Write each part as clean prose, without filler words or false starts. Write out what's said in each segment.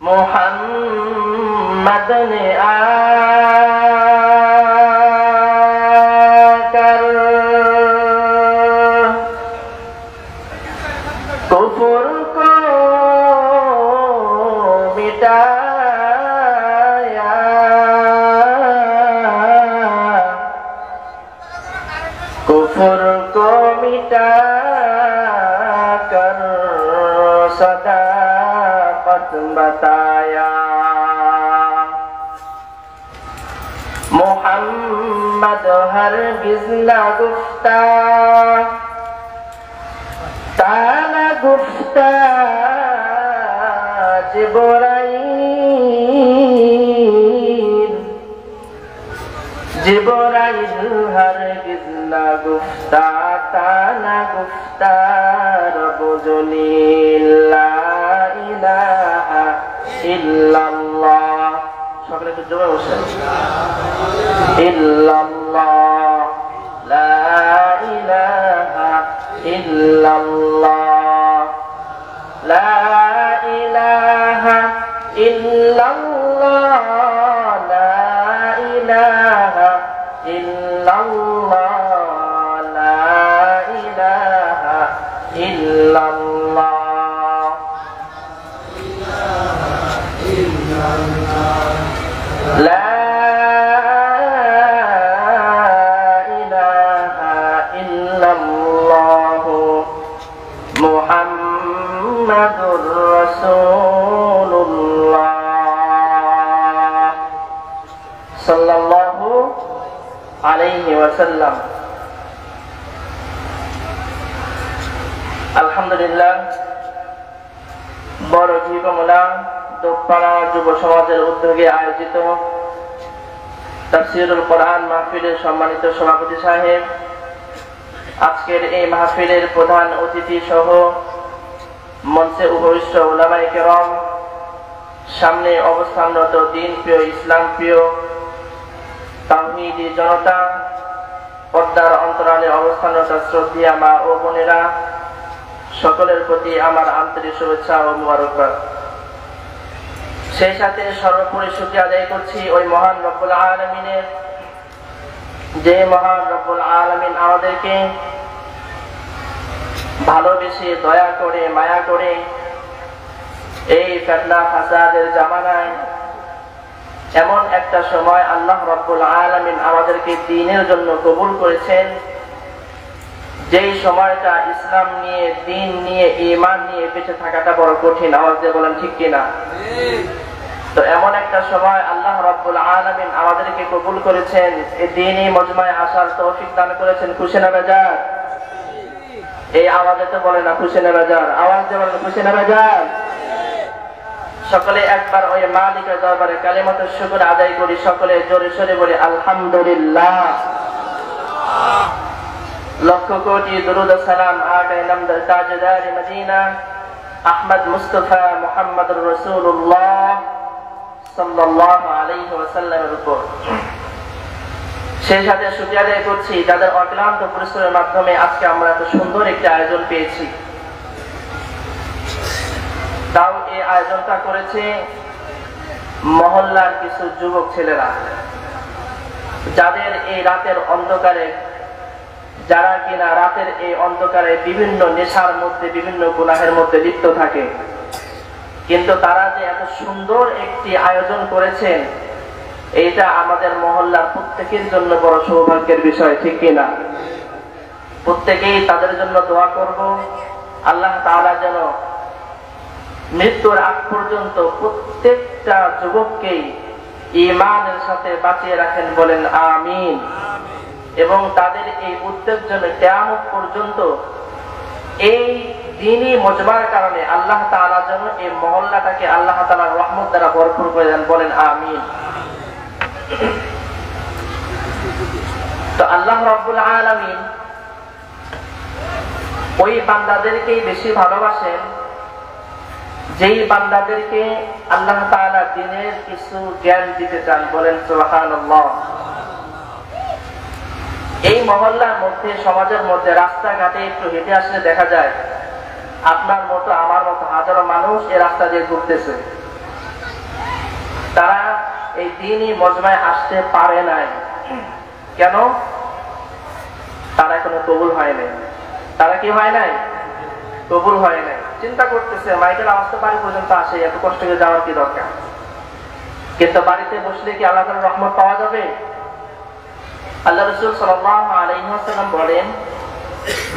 मोहम्मद ने आकर कुफर को मिटाया, कुफर को मिटाकर सदाकत बताया। मोहम्मद हरगिज़ न गुफ्ता ताना गुफ्ता जिब्राइल, जिब्राइल हरगिज़ न गुफ्ता ताना गुफ्ता रब जलील ला इलाहा इल्लाल्लाह। সকলে একটু জোরে বসেন। ইল্লাল্লাহ লা ইলাহা ইল্লাল্লাহ লা ইলাহা ইল্লাল্লাহ লা ইলাহা ইল্লাল্লাহ লা ইলাহা ইল্লাল্লাহ। لا إله إلا الله محمد رسول الله صلى الله عليه وسلم। আলহামদুলিল্লাহ, বড় কমলা দোপাড়া যুব সমাজের উদ্যোগে আয়োজিত তাফসীরুল কোরআন মাহফিলের সম্মানিত সভাপতি সাহেব, আজকের এই মাহফিলের প্রধান অতিথি সহ মঞ্চে উপবিষ্ট উলামায়ে কেরাম, সামনে অবস্থানরত দিন প্রিয় ইসলাম প্রিয় তাওহীদি জনতা, পর্দার অন্তরালে অবস্থানরত শ্রদ্ধেয়া মা ও বোনেরা, সকলের প্রতি আমার আন্তরিক শুভেচ্ছা ও মোবারকবাদ। সেই সাথে সর্বোপরি শুকরিয়া আদায় করছি ওই মহান রব্বুল আলামিনের, যে মহান রব্বুল আলামিন আমাদেরকে ভালোবেসে দয়া করে মায়া করে এই ফিতনা ফাসাদের জামানায় এমন একটা সময় আল্লাহ রব্বুল আলামিন আমাদেরকে দ্বীনের জন্য কবুল করেছেন, যেই সময়টা ইসলাম নিয়ে, দ্বীন নিয়ে, ঈমান নিয়ে বেঁচে থাকাটা বড় কঠিন। আওয়াজ দিয়ে বলেন ঠিক কিনা? তো এমন একটা সময় আল্লাহ রাব্বুল আলামিন আমাদেরকে কবুল করেছেন, এই দ্বীনি মজমায় আসার তৌফিক দান করেছেন। খুশি না বেজার? এই আওয়াজে তো বলে না খুশি না বেজার? আওয়াজ দিয়ে বলেন খুশি না বেজার? সকলে একবার ওই মালিকের দরবারে কালিমাতুশ শুকর আদায় করি, সকলে জোরে সোরে বলি আলহামদুলিল্লাহ। লক্ষ কোটি দরুদ ও সালাম আগায়ে নামদার তাজদার মদিনা আহমদ মুস্তাফা মুহাম্মদুর রাসূলুল্লাহ সাল্লাল্লাহু আলাইহি ওয়াসাল্লামের উপর। সেই সাথে শুকরিয়া আদায় করছি যাদের অক্লান্ত পরিশ্রমের মাধ্যমে আজকে আমরা এত সুন্দর একটি আয়োজন পেয়েছি। তাও এই আয়োজনটা করেছে মহল্লার কিছু যুবক ছেলেরা, যাদের এই রাতের অন্ধকারে, যারা কিনা রাতের এই অন্ধকারে বিভিন্ন নেশার মধ্যে, বিভিন্ন গুনাহের মধ্যে লিপ্ত থাকে, কিন্তু তারা যে এত সুন্দর একটি আয়োজন করেছেন, এইটা আমাদের মহল্লার প্রত্যেকের জন্য বড় সৌভাগ্যের বিষয়, ঠিক কিনা? প্রত্যেকেই তাদের জন্য দোয়া করব, আল্লাহ তাআলা যেন মৃত্যুর আগ পর্যন্ত প্রত্যেকটা যুবককেই ঈমানের সাথে বাঁচিয়ে রাখেন, বলেন আমিন। এবং তাদের এই উদ্যোগ যেন কিয়ামত পর্যন্ত এই দ্বীনি মজমার কারণে আল্লাহ তাআলা যেন এই মহল্লাটাকে আল্লাহ তাআলার রহমত দ্বারা ভরপুর করে দেন, বলেন আমিন। তো আল্লাহ রাব্বুল আলামিন ওই বান্দাদেরকেই বেশি ভালোবাসেন যেই বান্দাদেরকে আল্লাহ তাআলা দ্বীনের কিছু জ্ঞান দিতে চান, বলেন সুবহানাল্লাহ। এই মহল্লার মধ্যে, সমাজের মধ্যে, রাস্তাঘাটে একটু হেঁটে আসলে দেখা যায় আপনার মতো আমার মতো হাজারো মানুষ এই রাস্তা দিয়ে ঘুরতেছে। দ্বীনি মজমায় আসতে পারে নাই। কেন? তারা এখনো কবুল হয় নাই। তারা কি হয় নাই? কবুল হয় নাই। চিন্তা করতেছে মাইকেল আওয়াজ তো বাড়ি পর্যন্ত আসে, এত কষ্ট করে যাওয়ার কি দরকার? কিন্তু বাড়িতে বসলে কি আল্লাহ তাআলার রহমত পাওয়া যাবে? আল্লাহ রাসূল সাল্লাল্লাহু আলাইহি ওয়াসাল্লাম বলেন,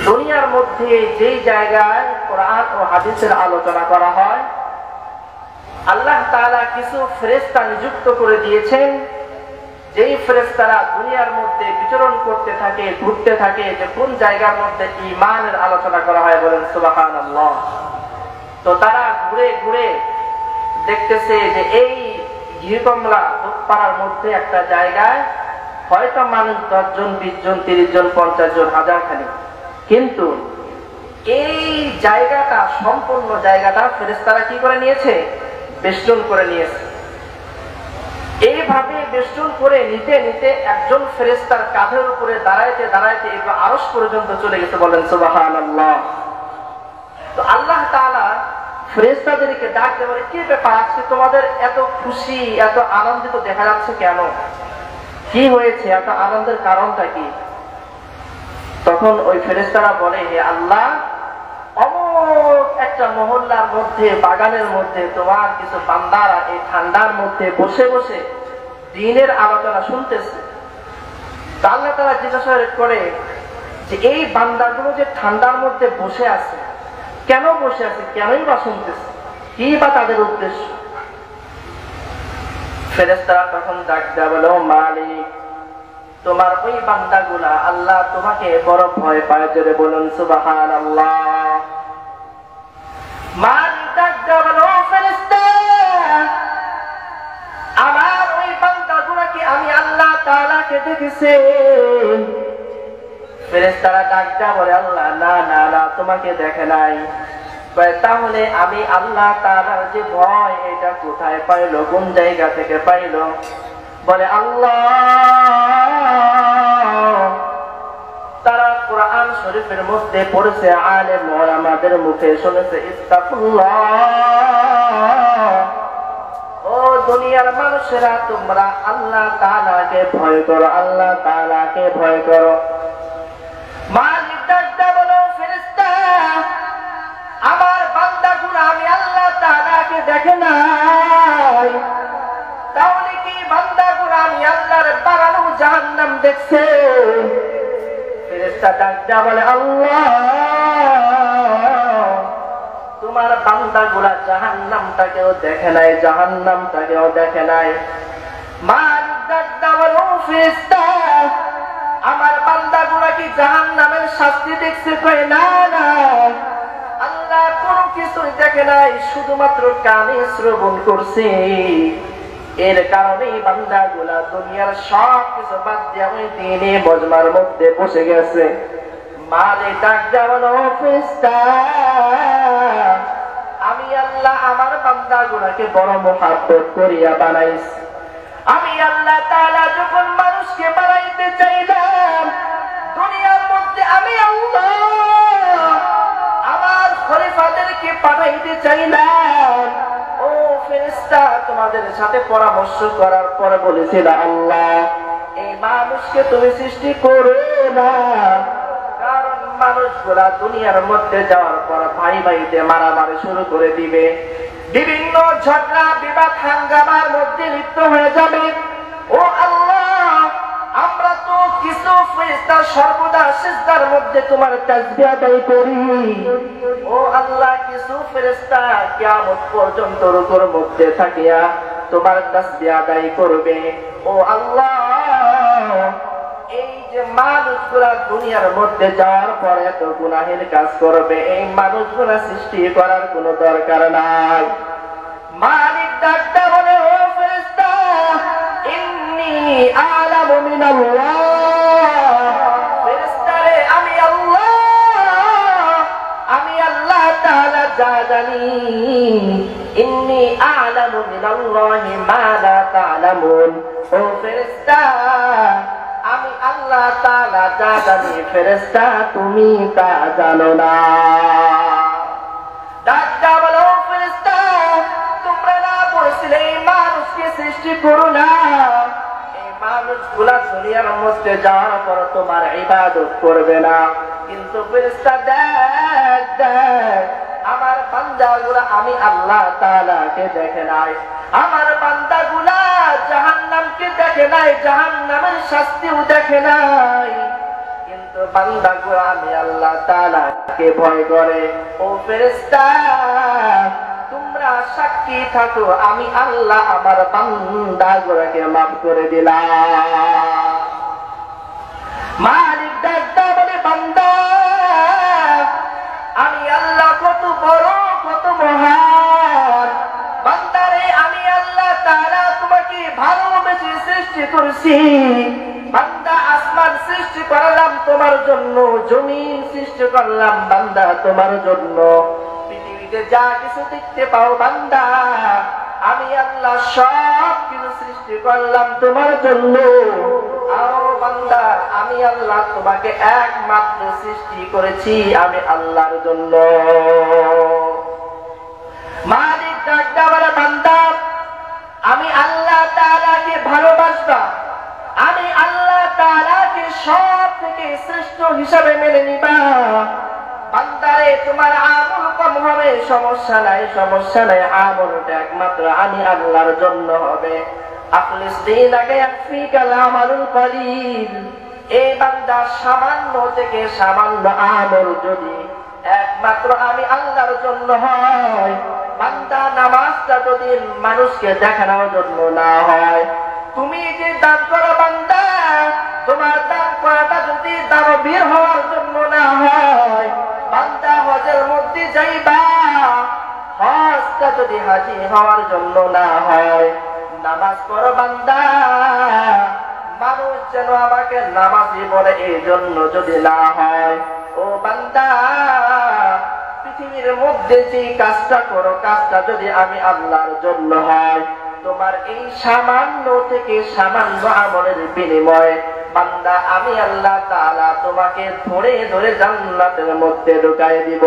দুনিয়ার মধ্যে যেই জায়গায় কোরআন ও হাদিসের আলোচনা করা হয়, আল্লাহ তাআলা কিছু ফেরেশতা নিযুক্ত করে দিয়েছেন, যেই ফেরেশতারা দুনিয়ার মধ্যে বিচরণ করতে থাকে, ঘুরতে থাকে যে কোন জায়গার মধ্যে ঈমানের আলোচনা করা হয়। বলেন সুবহানাল্লাহ। তো তারা ঘুরে ঘুরে দেখতেছে যে এই ঘিকমলা দুধপাড়ার মধ্যে একটা জায়গায় হয়তো মানুষ 10 জন, 20 জন, 30 জন, 50 জন, হাজার খানি, কিন্তু এই জায়গাটা, সম্পূর্ণ জায়গাটা ফেরেশতারা কি করে নিয়েছে? বেষ্টন করে নিয়েছে। এইভাবে বেষ্টন করে নিতে নিতে একজন ফেরেশতার কাঁধের উপরে দাঁড়াইতে দাঁড়াইতে এগুলো আরশ পর্যন্ত চলে গেছে। বলেন সুবহানাল্লাহ। তো আল্লাহ তাআলা ফেরেশতাদেরকে ডাকতে বলে, কি ব্যাপার, আজকে তোমাদের এত খুশি, এত আনন্দিত দেখা যাচ্ছে কেন? কি হয়েছে? এত আনন্দের কারণটা কি? তখন ওই ফেরেশতারা বলে, হে আল্লাহ, অমুক একটা মহল্লার মধ্যে, বাগানের মধ্যে তোমার কিছু বান্দারা এই ঠান্ডার মধ্যে বসে বসে দ্বীনের আলোচনা শুনতেছে। আল্লাহ তাআলা জিজ্ঞাসা করে যে এই বান্দাগুলো যে ঠান্ডার মধ্যে বসে আছে, কেন বসে আছে? কেনই বা শুনতেছে? কি বা তাদের উদ্দেশ্য? ফেরেশতারা তখন ডাক দেয়া বলে, ও মালিক, তোমার ওই বান্দাগুলা আল্লাহ তোমাকে বড় ভয় পায়। জোরে বলুন সুবহানাল্লাহ। মালিক ডাক দেয়া বলে, ও ফেরেশতা, আমার ওই বান্দাগুলাকে আমি আল্লাহ তাআলাকে দেখেছি। ফেরেশতারা ডাক দেয়া বলে, আল্লাহ না না না, তোমাকে দেখে নাই। তাহলে আমি আল্লাহ তাআলার যে ভয়, এটা কোথায় পাইলো? কোন জায়গা থেকে পাইলো? বলে, আল্লাহ তারা কোরআন শরীফের মধ্যে পড়েছে, আলেম ওলামাদের মুখে শুনেছে, ইত্তাকুল্লাহ, ও দুনিয়ার মানুষেরা, তোমরা আল্লাহ তাআলাকে ভয় করো, আল্লাহ তাআলাকে ভয় করো। মালিক ডাকতে বলো, ফেরেশতা, আমার বান্দাগুলো আমি আল্লাহ তাআলাকে দেখে নাই, তাহলে কি বান্দাগুলো আমি আল্লাহর বানানো জাহান্নাম দেখছে? ফেরেশতা ডাকতে বলে, আল্লাহ তোমার বান্দাগুলো জাহান্নামটাকেও দেখে নাই, জাহান্নামটাকেও দেখে নাই। মালিক ডাকতে বলে, ফেরেশতা, আমার বান্দাগুলো কি জাহান্নামের শাস্তি দেখছে? কই না না, আল্লাহ কোনো কিছুই দেখে নাই, শুধুমাত্র কানে শ্রবণ করছে। এর কারণেই বান্দাগুলা দুনিয়ার সব কিছু বাদ দিয়ে ওই দ্বীনে মজমার মধ্যে বসে গেছে। মালিক ডাক দেওয়া, ফেরেশতা, আমি আল্লাহ আমার বান্দাগুলাকে বড় মুহাব্বত করিয়া বানাইছি। আমি আল্লাহ তাআলা যখন মানুষকে বানাইতে চাইলাম দুনিয়ার মধ্যে, আমি আল্লাহ আমার খলিফাদেরকে পাঠাইতে চাইলাম। ও ফেরেশতা, তোমাদের সাথে পরামর্শ করার পরে বলেছিলাম, আল্লাহ এই মানুষকে তুমি সৃষ্টি করো না, কারণ মানুষগুলা দুনিয়ার মধ্যে যাওয়ার পর ভাই ভাইতে মারামারি শুরু করে দিবে, বিভিন্ন ঝগড়া বিবাদ হাঙ্গামার মধ্যে লিপ্ত হয়ে যাবে। ও আল্লাহ, আমরা তো কিছু ফেরেশতা সর্বদা সিজদার মধ্যে তোমার তাসবিহ আদায় করি। ও আল্লাহ, কিছু ফেরেশতা কিয়ামত পর্যন্ত রুকুর মধ্যে থাকিয়া তোমার তাসবিহ আদায় করবে। ও আল্লাহ, এই যে মানুষগুলা দুনিয়ার মধ্যে যাওয়ার পরে এত গুনাহের কাজ করবে, এই মানুষগুলা সৃষ্টি করার কোনো দরকার নাই। মালিক ডাকতে বলে, ও ফেরেশতা, ইন্নী আ'লামু মিনাল্লাহ, ফেরেশতা রে, আমি আল্লাহ তাআলা যা জানি। ইন্নী আ'লামু মিনাল্লাহি মা লা তা'লামুন, ও ফেরেশতা, আমি আল্লাহ তাআলা যা জানি, ফেরেশতা তুমি তা জানো না। ডাকটা বলো, ফেরেশতা, তোমরা না বলেছিলে এই মানুষকে সৃষ্টি করো না, এই মানুষগুলা দুনিয়ার মধ্যে যাওয়ার পর তোমার ইবাদত করবে না। কিন্তু ফেরেশতা দেখ দেখ, আমার বান্দাগুলা আমি আল্লাহ তাআলাকে দেখে নাই, আমার বান্দাগুলা জাহান্নামকে দেখে নাই, জাহান্নামের শাস্তিও দেখে নাই, কিন্তু বান্দাগুলা আমি আল্লাহ তাআলাকে ভয় করে। ও ফেরেশতা, তোমরা সাক্ষী থাকো, আমি আল্লাহ আমার বান্দাগুলোকে মাফ করে দিলাম। মালিক ডাকতে বলে, বান্দা আমি আল্লাহ কত বড়, কত মহান। বান্দারে আমি আল্লাহ তাআলা তোমাকে ভালোবেসে সৃষ্টি করেছি। বান্দা আসমান সৃষ্টি করলাম তোমার জন্য, জমিন সৃষ্টি করলাম বান্দা তোমার জন্য, পৃথিবীতে যা কিছু দেখতে পাও বান্দা আমি আল্লাহ সব কিছু সৃষ্টি করলাম তোমার জন্য। আর বান্দা আমি আল্লাহ তোমাকে একমাত্র সৃষ্টি করেছি আমি আল্লাহর জন্য। মালিক ডাকতে বলে, বান্দা আমি আল্লাহ তাআলাকে ভালোবাসবা, আমি আল্লাহ তাআলাকে সব থেকে শ্রেষ্ঠ হিসাবে মেনে নিবা। বান্দারে তোমার আমল কম হবে, সমস্যা নাই, সমস্যা নাই, আমলটা একমাত্র আমি আল্লাহর জন্য হবে। আখলিস দীনাকা ইয়াকফিকাল আমালুল কলিল। এই বান্দা সামান্য থেকে সামান্য আমল যদি একমাত্র আমি আল্লাহর জন্য হয়, বান্দা নামাজটা যদি মানুষকে দেখানোর জন্য না হয়, তুমি যে দান করো বান্দা, তোমার দান করাটা যদি দানবীর হওয়ার জন্য না হয়, বান্দা হজের মধ্যে যাইবা, হজটা যদি হাজি হওয়ার জন্য না হয়, নামাজ পড়ো বান্দা, মানুষ যেন আমাকে নামাজি বলে এই জন্য যদি না হয়, ও বান্দা পৃথিবীর মধ্যে যে কাজটা করো, কাজটা যদি আমি আল্লাহর জন্য হয়, তোমার এই সামান্য থেকে সামান্য আমলের বিনিময়ে বান্দা আমি আল্লাহ তাআলা তোমাকে ধরে ধরে জান্নাতের মধ্যে ঢুকাই দিব।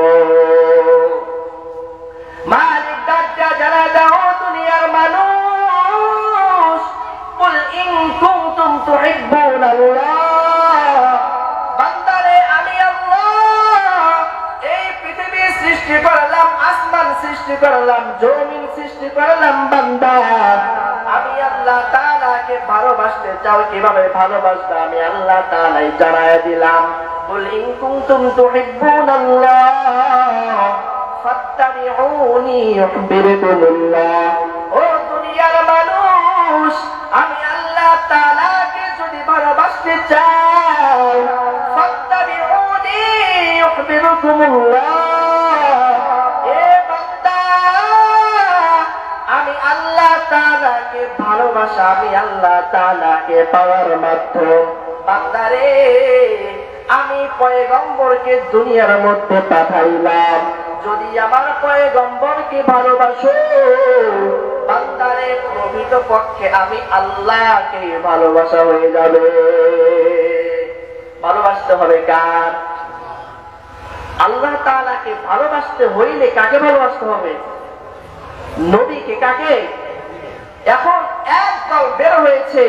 মালিক ডাকটা জানা দাও দুনিয়ার মানুষ, কুল ইন কুনতুম তুহিব্বুনাল্লাহ। বান্দারে আমি আল্লাহ এই পৃথিবী সৃষ্টি করলাম, আসমান সৃষ্টি করলাম, জমিন সৃষ্টি করলাম, বান্দা আমি আল্লাহ তাআলাকে ভালোবাসতে চাও, কিভাবে ভালোবাসবে আমি আল্লাহ তাআলাই জানায় দিলাম। কুল ইন কুনতুম তুহিব্বুনাল্লাহ ফাত্তাবিউনি ইউহিব্বুকুমুল্লাহ। ও দুনিয়ার মানুষ, আমি আল্লাহ তাআলাকে যদি ভালোবাসতে চাও, ফাত্তাবিউনি ইউহিব্বুকুমুল্লাহ। এ বান্দা আমি আল্লাহ তাআলাকে ভালোবাসা আমি আল্লাহ তাআলাকে পাওয়ার মাধ্যম। বান্দারে আমি পয়গম্বরকে দুনিয়ার মধ্যে পাঠাইলাম, যদি আমার পয়গম্বরকে ভালোবাসো বান্দারে প্রকৃত পক্ষে আমি আল্লাহকে ভালোবাসা হয়ে যাবে। ভালোবাসতে হবে কার? আল্লাহ তাআলাকে ভালোবাসতে হইলে কাকে ভালোবাসতে হবে? নবীকে। কাকে? এখন একদল বের হয়েছে,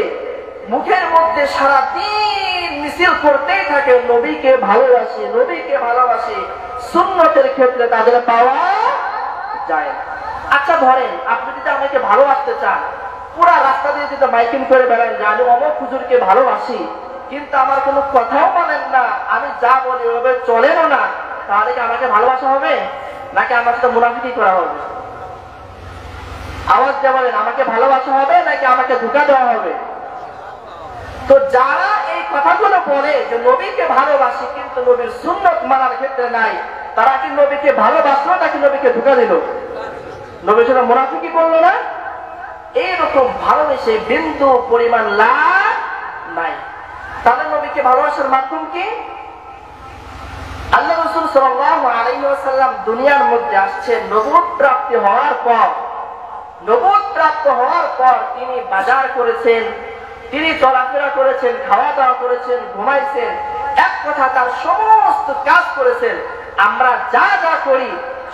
মুখের মধ্যে সারা দিন মিছিল করতেই থাকে নবীকে ভালোবাসি, নবীকে ভালোবাসি, সুন্নতের ক্ষেত্রে তাদের পাওয়া যায় না। আচ্ছা ধরেন আপনি যদি আমাকে ভালোবাসতে চান, পুরা রাস্তা দিয়ে যদি মাইকিং করে বেড়ান যে আমি অমুক হুজুরকে ভালোবাসি, কিন্তু আমার কোনো কথাও মানেন না, আমি যা বলি ওভাবে চলেনও না, তাহলে কি আমাকে ভালোবাসা হবে নাকি আমার সাথে মুনাফিকি করা হবে? আওয়াজ দিয়ে বলেন, আমাকে ভালোবাসা হবে নাকি আমাকে ধোঁকা দেওয়া হবে? তো যারা এই কথাগুলো বলে যে নবীকে ভালোবাসি কিন্তু নবীর সুন্নত মানার ক্ষেত্রে নাই, তারা কি নবীকে ভালোবাসলো নাকি নবীকে ধোঁকা দিল? নবীর সাথে মুনাফিকি করলো না? এইরকম ভালোবেসে বিন্দু পরিমাণ লাভ নাই। তাহলে নবীকে ভালোবাসার মাধ্যম কি? আল্লাহ রাসূল সাল্লাল্লাহু আলাইহি ওয়াসাল্লাম দুনিয়ার মধ্যে আসছেন নবুয়ত প্রাপ্তি হওয়ার পর। নবুয়ত প্রাপ্ত হওয়ার পর তিনি বাজার করেছেন, তিনি চলাফেরা করেছেন, খাওয়া দাওয়া করেছেন, ঘুমাইছেন, এক কথা তার সমস্ত কাজ করেছেন। আমরা যা যা করি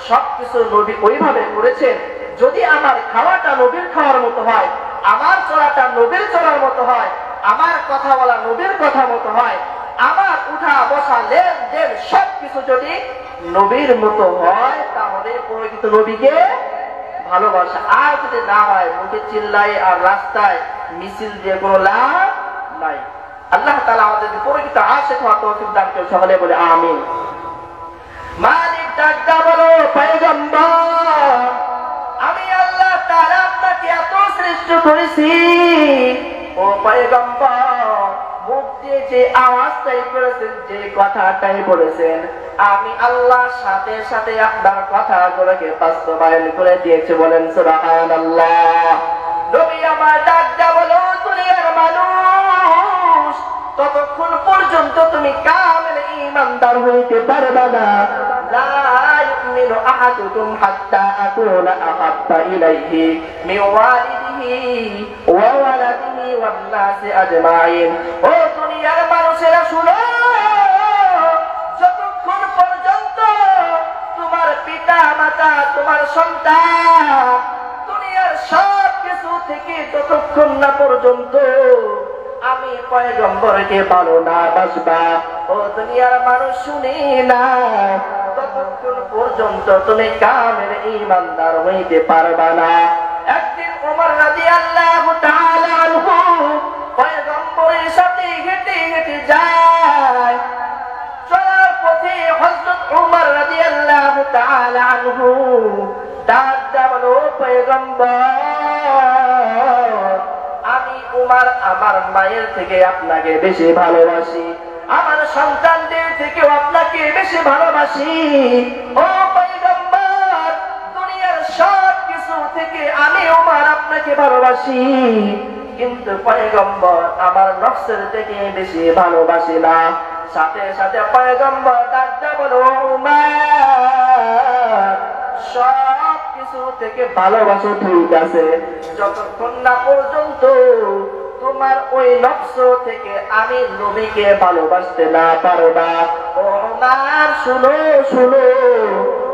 সবকিছু নবী ওইভাবে করেছেন। যদি আমার খাওয়াটা নবীর খাওয়ার মতো হয়, আমার চলাটা নবীর চলার মতো হয়, আমার কথা বলা নবীর কথা মতো হয়, আমার উঠা বসা লেনদেন সবকিছু যদি নবীর মতো হয়, তাহলে প্রকৃত নবীকে ভালোবাসা। আর যদি না হয়, মুখে চিল্লাই আর রাস্তায় মিছিল দিয়ে কোনো লাভ নাই। আল্লাহ তাআলা আমাদেরকে প্রকৃত আশিক হওয়ার তৌফিক দান করুন। সকলে বলে আমিন। মালিক ডাকটা বলো, পয়গম্বর আমি আল্লাহ তাআলা আপনাকে এত শ্রেষ্ঠ করেছি, ও পয়গম্বর মুখ দিয়ে যে আওয়াজটাই করেছেন, যে কথাটাই বলেছেন, আমি আল্লাহ সাথে সাথে আপনার কথাগুলোকে বাস্তবায়ন করে দিয়েছে। বলেন সুবহানাল্লাহ। নবী আমার ডাকটা বলো, দুনিয়ার মানুষ ততক্ষণ পর্যন্ত তুমি কামেল ঈমানদার হইতে পারবে না। লা ইউমিনু আহাদুকুম হাত্তা আকুনা আহাব্বা ইলাইহি মিন ওয়ালিদিহি ওয়া ওয়ালাদিহি ওয়ান নাসি আজমাইন। ও দুনিয়ার মানুষেরা শুনো, যতক্ষণ পর্যন্ত তোমার পিতা মাতা, তোমার সন্তান, দুনিয়ার সব কিছু থেকে যতক্ষণ না পর্যন্ত আমি পয়গম্বরকে ভালো না বাসবা, ও দুনিয়ার মানুষ শুনি না, ততক্ষণ পর্যন্ত তুমি কামেল ঈমানদার হইতে পারবা না। একদিন ওমর রাদিয়াল্লাহু তাআলা আনহু পয়গম্বরের সাথে হেঁটে হেঁটে যায়। চলার পথে হযরত ওমর রাদিয়াল্লাহু তাআলা আনহু ডাকটা বলো, পয়গম্বর আমি উমর আমার মায়ের থেকে আপনাকে বেশি ভালোবাসি, আমার সন্তানদের থেকেও আপনাকে বেশি ভালোবাসি। ও পয়গম্বর দুনিয়ার সব কিছু থেকে আমি উমর আপনাকে ভালোবাসি, কিন্তু পয়গম্বর আমার নফসের থেকে বেশি ভালোবাসি না। সাথে সাথে পয়গম্বর ডাকটা বলো, উমর সব কিছু থেকে ভালোবাসো ঠিক আছে, যতক্ষণ না পর্যন্ত তোমার ওই নফস থেকে আমি নবীকে ভালোবাসতে না পারবা। ও উমর শুনো শুনো,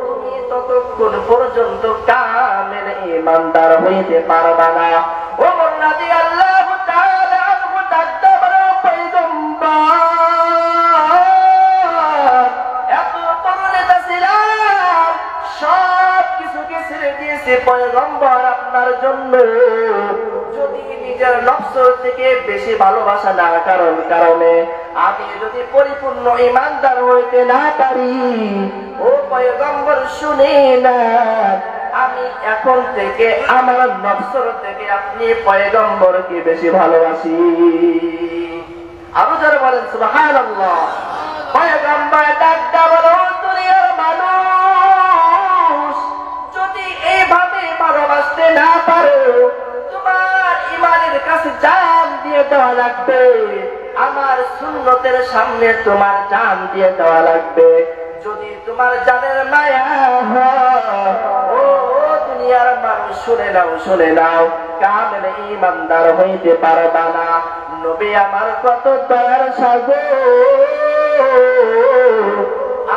তুমি ততক্ষণ পর্যন্ত কামেল ঈমানদার হইতে পারবা না। ওমর রাদিয়াল্লাহু তাআলা আনহু ডাকতে বলো, পয়গম্বর এত বড় নেতা ছিলাম, সব কিছুকে ছেড়ে দিয়েছে পয়গম্বর আপনার জন্য। যদি নিজের নফস থেকে বেশি ভালোবাসা না কারণে আমি যদি পরিপূর্ণ ঈমানদার হইতে না পারি, ও পয়গম্বর শুনে না, আমি এখন থেকে আমার নফসর থেকে আপনি পয়গম্বরকে বেশি ভালোবাসি। আরো যারা বলেন সুবহানাল্লাহ। পয়গম্বর ডাকটা বলো, দুনিয়ার মানুষ যদি এইভাবে ভালোবাসতে না পারো, তোমার ঈমানের কাছে জান দিয়ে দেওয়া লাগবে, আমার সুন্নতের সামনে তোমার জান দিয়ে দেওয়া লাগবে। যদি তোমার জানের মায়া ও দুনিয়ার মানুষ শুনে নাও শুনে নাও, কামেল ঈমানদার হইতে পারবা না। নবী আমার কত দয়ার সাগর,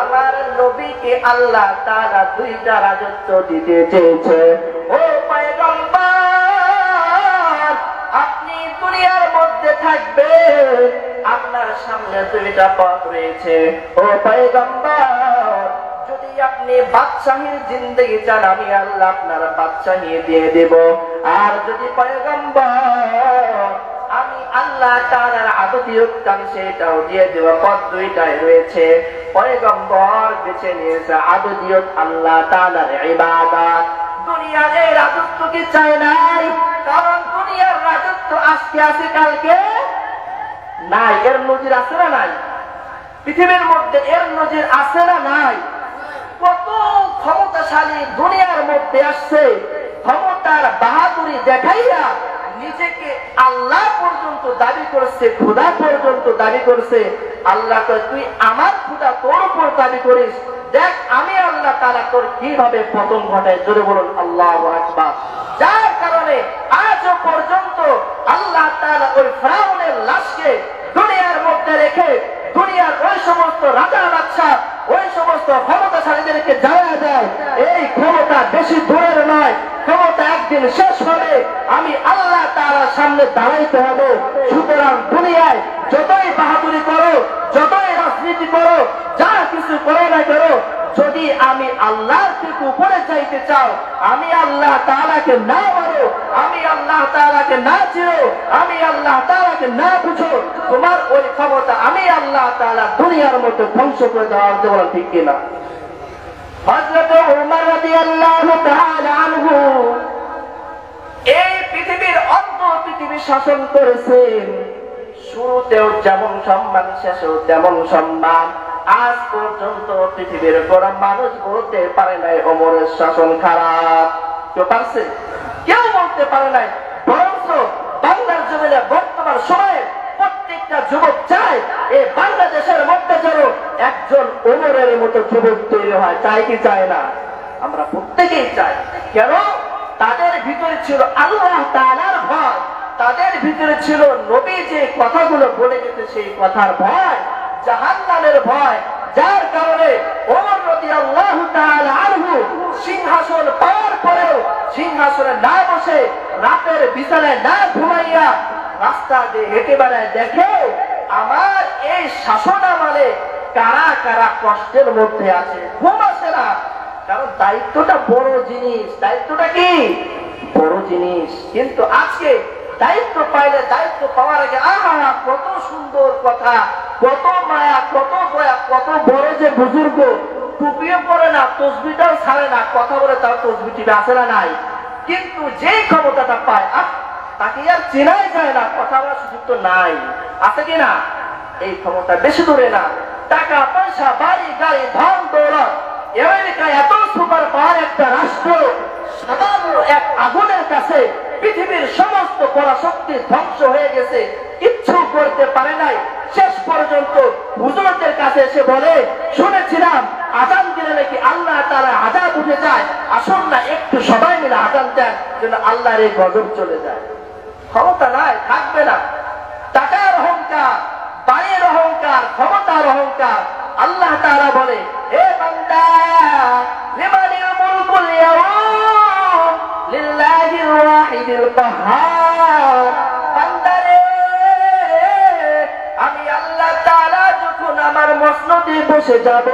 আমার নবীকে আল্লাহ তাআলা দুইটা রাজত্ব দিতে চেয়েছে। ও পয়গম্বর আপনি দুনিয়ার মধ্যে থাকবে, আপনার সামনে দুইটা পথ রয়েছে। ও পয়গম্বর যদি আপনি বাদশাহীর জিন্দেগি চান, আমি আল্লাহ আপনার বাদশাহী দিয়ে দেব। আর যদি পয়গম্বর আমি আল্লাহ তাআলার আবুদিয়ত চান, সেটাও দিয়ে দেব। পথ দুইটাই রয়েছে। পয়গম্বর বেছে নিয়েছে আবুদিয়ত, আল্লাহ তাআলার ইবাদত। দুনিয়ার এই রাজত্ব কি চায় নাই, কারণ দুনিয়ার রাজত্ব আজকে আছে কালকে নাই। এর নজির আছে না নাই? পৃথিবীর মধ্যে এর নজির আছে না নাই? কত ক্ষমতাশালী দুনিয়ার মধ্যে আসছে, ক্ষমতার বাহাদুরি দেখাইয়া নিজেকে আল্লাহ পর্যন্ত দাবি করছে, খোদা পর্যন্ত দাবি করছে। আল্লাহ কয়, তুই আমার খোদা, তোর উপর দাবি করিস, দেখ আমি আল্লাহ তাআলা তোর কিভাবে পতন ঘটায়। জোরে বলুন আল্লাহু আকবার। যার কারণে আজও পর্যন্ত আল্লাহ তাআলা ওই ফিরআউনের লাশকে দুনিয়ার মধ্যে রেখে দুনিয়ার ওই সমস্ত রাজা বাদশা, ওই সমস্ত ক্ষমতাশালীদেরকে জানা যায় এই ক্ষমতা বেশি দূরের নয়, ক্ষমতা একদিন একদিন শেষ হবে, আমি আল্লাহ তাআলার সামনে দাঁড়াইতে হবে। সুতরাং দুনিয়ায় যতই বাহাদুরি করো, যতই রাজনীতি করো, যা কিছু করো না করো, যদি আমি আল্লাহর থেকে উপরে চাইতে চাও, আমি আল্লাহ তাআলাকে না মানো, আমি আল্লাহ তাআলাকে না চিনো, আমি আল্লাহ তাআলাকে না বুঝো, তোমার ওই ক্ষমতা আমি আল্লাহ তাআলা দুনিয়ার মধ্যে ধ্বংস করে দেওয়ার জন্য ঠিক কিনা? হযরত ওমর রাদিয়াল্লাহু তাআলা আনহু এই পৃথিবীর অর্ধ পৃথিবী শাসন করেছেন। শুরুতেও যেমন সম্মান, শেষেও তেমন সম্মান। আজ পর্যন্ত পৃথিবীর কোন মানুষ বলতে পারে নাই ওমরের শাসন খারাপ। কেউ পারছে? কেউ বলতে পারে নাই। বরঞ্চ বাংলার জমিনে বর্তমান সময়ে প্রত্যেকটা যুবক চায় এই বাংলাদেশের মধ্যে যেন একজন ওমরের মতো যুবক তৈরি হয়। চাই কি চায় না? আমরা প্রত্যেকেই চাই। কেন? তাদের ভিতরে ছিল আল্লাহ তাআলার ভয়, তাদের ভিতরে ছিল নবী যে কথাগুলো বলে গেছে সেই কথার ভয়, জাহান্নামের ভয়, যার কারণে ওমর রাদিয়াল্লাহু তাআলা আনহু সিংহাসন পাওয়ার পরেও সিংহাসনে না বসে, রাতের বিছানায় না ঘুমাইয়া রাস্তা দিয়ে হেঁটে বেড়ায়, দেখে আমার এই শাসন আমলে কারা কারা কষ্টের মধ্যে আছে, ঘুম আসে না। কারণ দায়িত্বটা বড় জিনিস। দায়িত্বটা কি? বড় জিনিস। কিন্তু আজকে দায়িত্ব পাইলে, দায়িত্ব পাওয়ার আগে আহা কত সুন্দর কথা, কত মায়া, কত দয়া, কত বড় যে বুজুর্গ, টুপিও পরে না, তসবিটাও ছাড়ে না, কথা বলে তার তসবি টিপে আসে না নাই। কিন্তু যেই ক্ষমতাটা পায় তাকে আর চেনাই যায় না, কথা বলার সুযোগ তো নাই। আছে কিনা? এই ক্ষমতা বেশি দূরে না। টাকা পয়সা, বাড়ি গাড়ি, ধন দৌলত, আমেরিকা এত সুপার পাওয়ার একটা রাষ্ট্র, সাধারণ এক আগুনের কাছে পৃথিবীর সমস্ত পরাশক্তি ধ্বংস হয়ে গেছে, কিচ্ছু করতে পারে নাই। শেষ পর্যন্ত হুজুরদের কাছে এসে বলে, শুনেছিলাম আযান দিলে নাকি আল্লাহ তাআলা আযাব উঠে যায়, আসুন না একটু সবাই মিলে আযান দেন যেন আল্লাহর এই গজব চলে যায়। ক্ষমতা নাই, থাকবে না। টাকার অহংকার, বাড়ির অহংকার, ক্ষমতার অহংকার। আল্লাহ তাআলা বলে, হে বান্দা, লিমানিল মুলকুল ইয়াউম লিল্লাহিল ওয়াহিদিল কাহ্হার। বান্দারে, আমি আল্লাহ তাআলা যখন আমার মসনদে বসে যাব,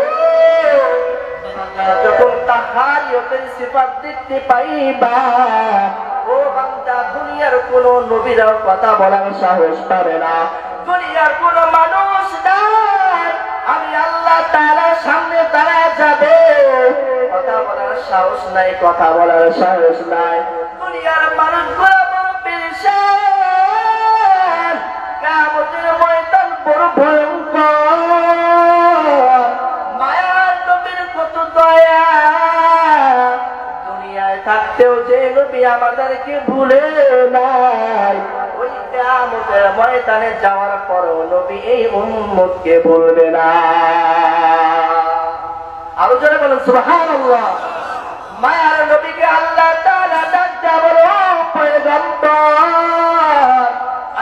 যখন তাহারিয়তের সিফাত দেখতে পাইবা, ও বান্দা, দুনিয়ার কোন নবীরাও কথা বলার সাহস পাবে না, দুনিয়ার কোন মানুষ নাই আমি আল্লাহ তাআলার সামনে দাঁড়ায় যাবে, কথা বলার সাহস নাই, কথা বলার সাহস নাই। দুনিয়ার মানুষগুলো বড় পেরেশান, কিয়ামতের ময়দান বড় ভয়ঙ্কর। মায়ার নবীর কত দয়া, দুনিয়ায় থাকতেও যে নবী আমাদেরকে ভুলে নাই, ওই কিয়ামতের ময়দানে যাওয়ার পরও নবী এই উম্মতকে ভুলবে না। আরো জোরে বলেন সুবহানাল্লাহ। মায়ার নবীকে আল্লাহ তাআলা ডাক দেয়া বলো, পয়গম্বর,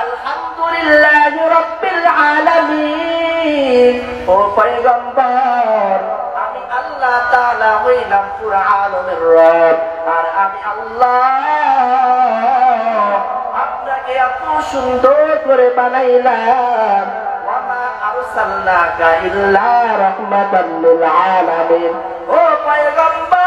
আলহামদুলিল্লাহি রাব্বিল আলামিন। ও পয়গম্বর, আমি আল্লাহ তাআলা হইলাম পুরা আলমের রব, আর আমি আল্লাহ আপনাকে এত সুন্দর করে বানাইলাম। ওয়ামা আরসালনাকা ইল্লা রাহমাতাল লিল আলামিন। ও পয়গম্বর,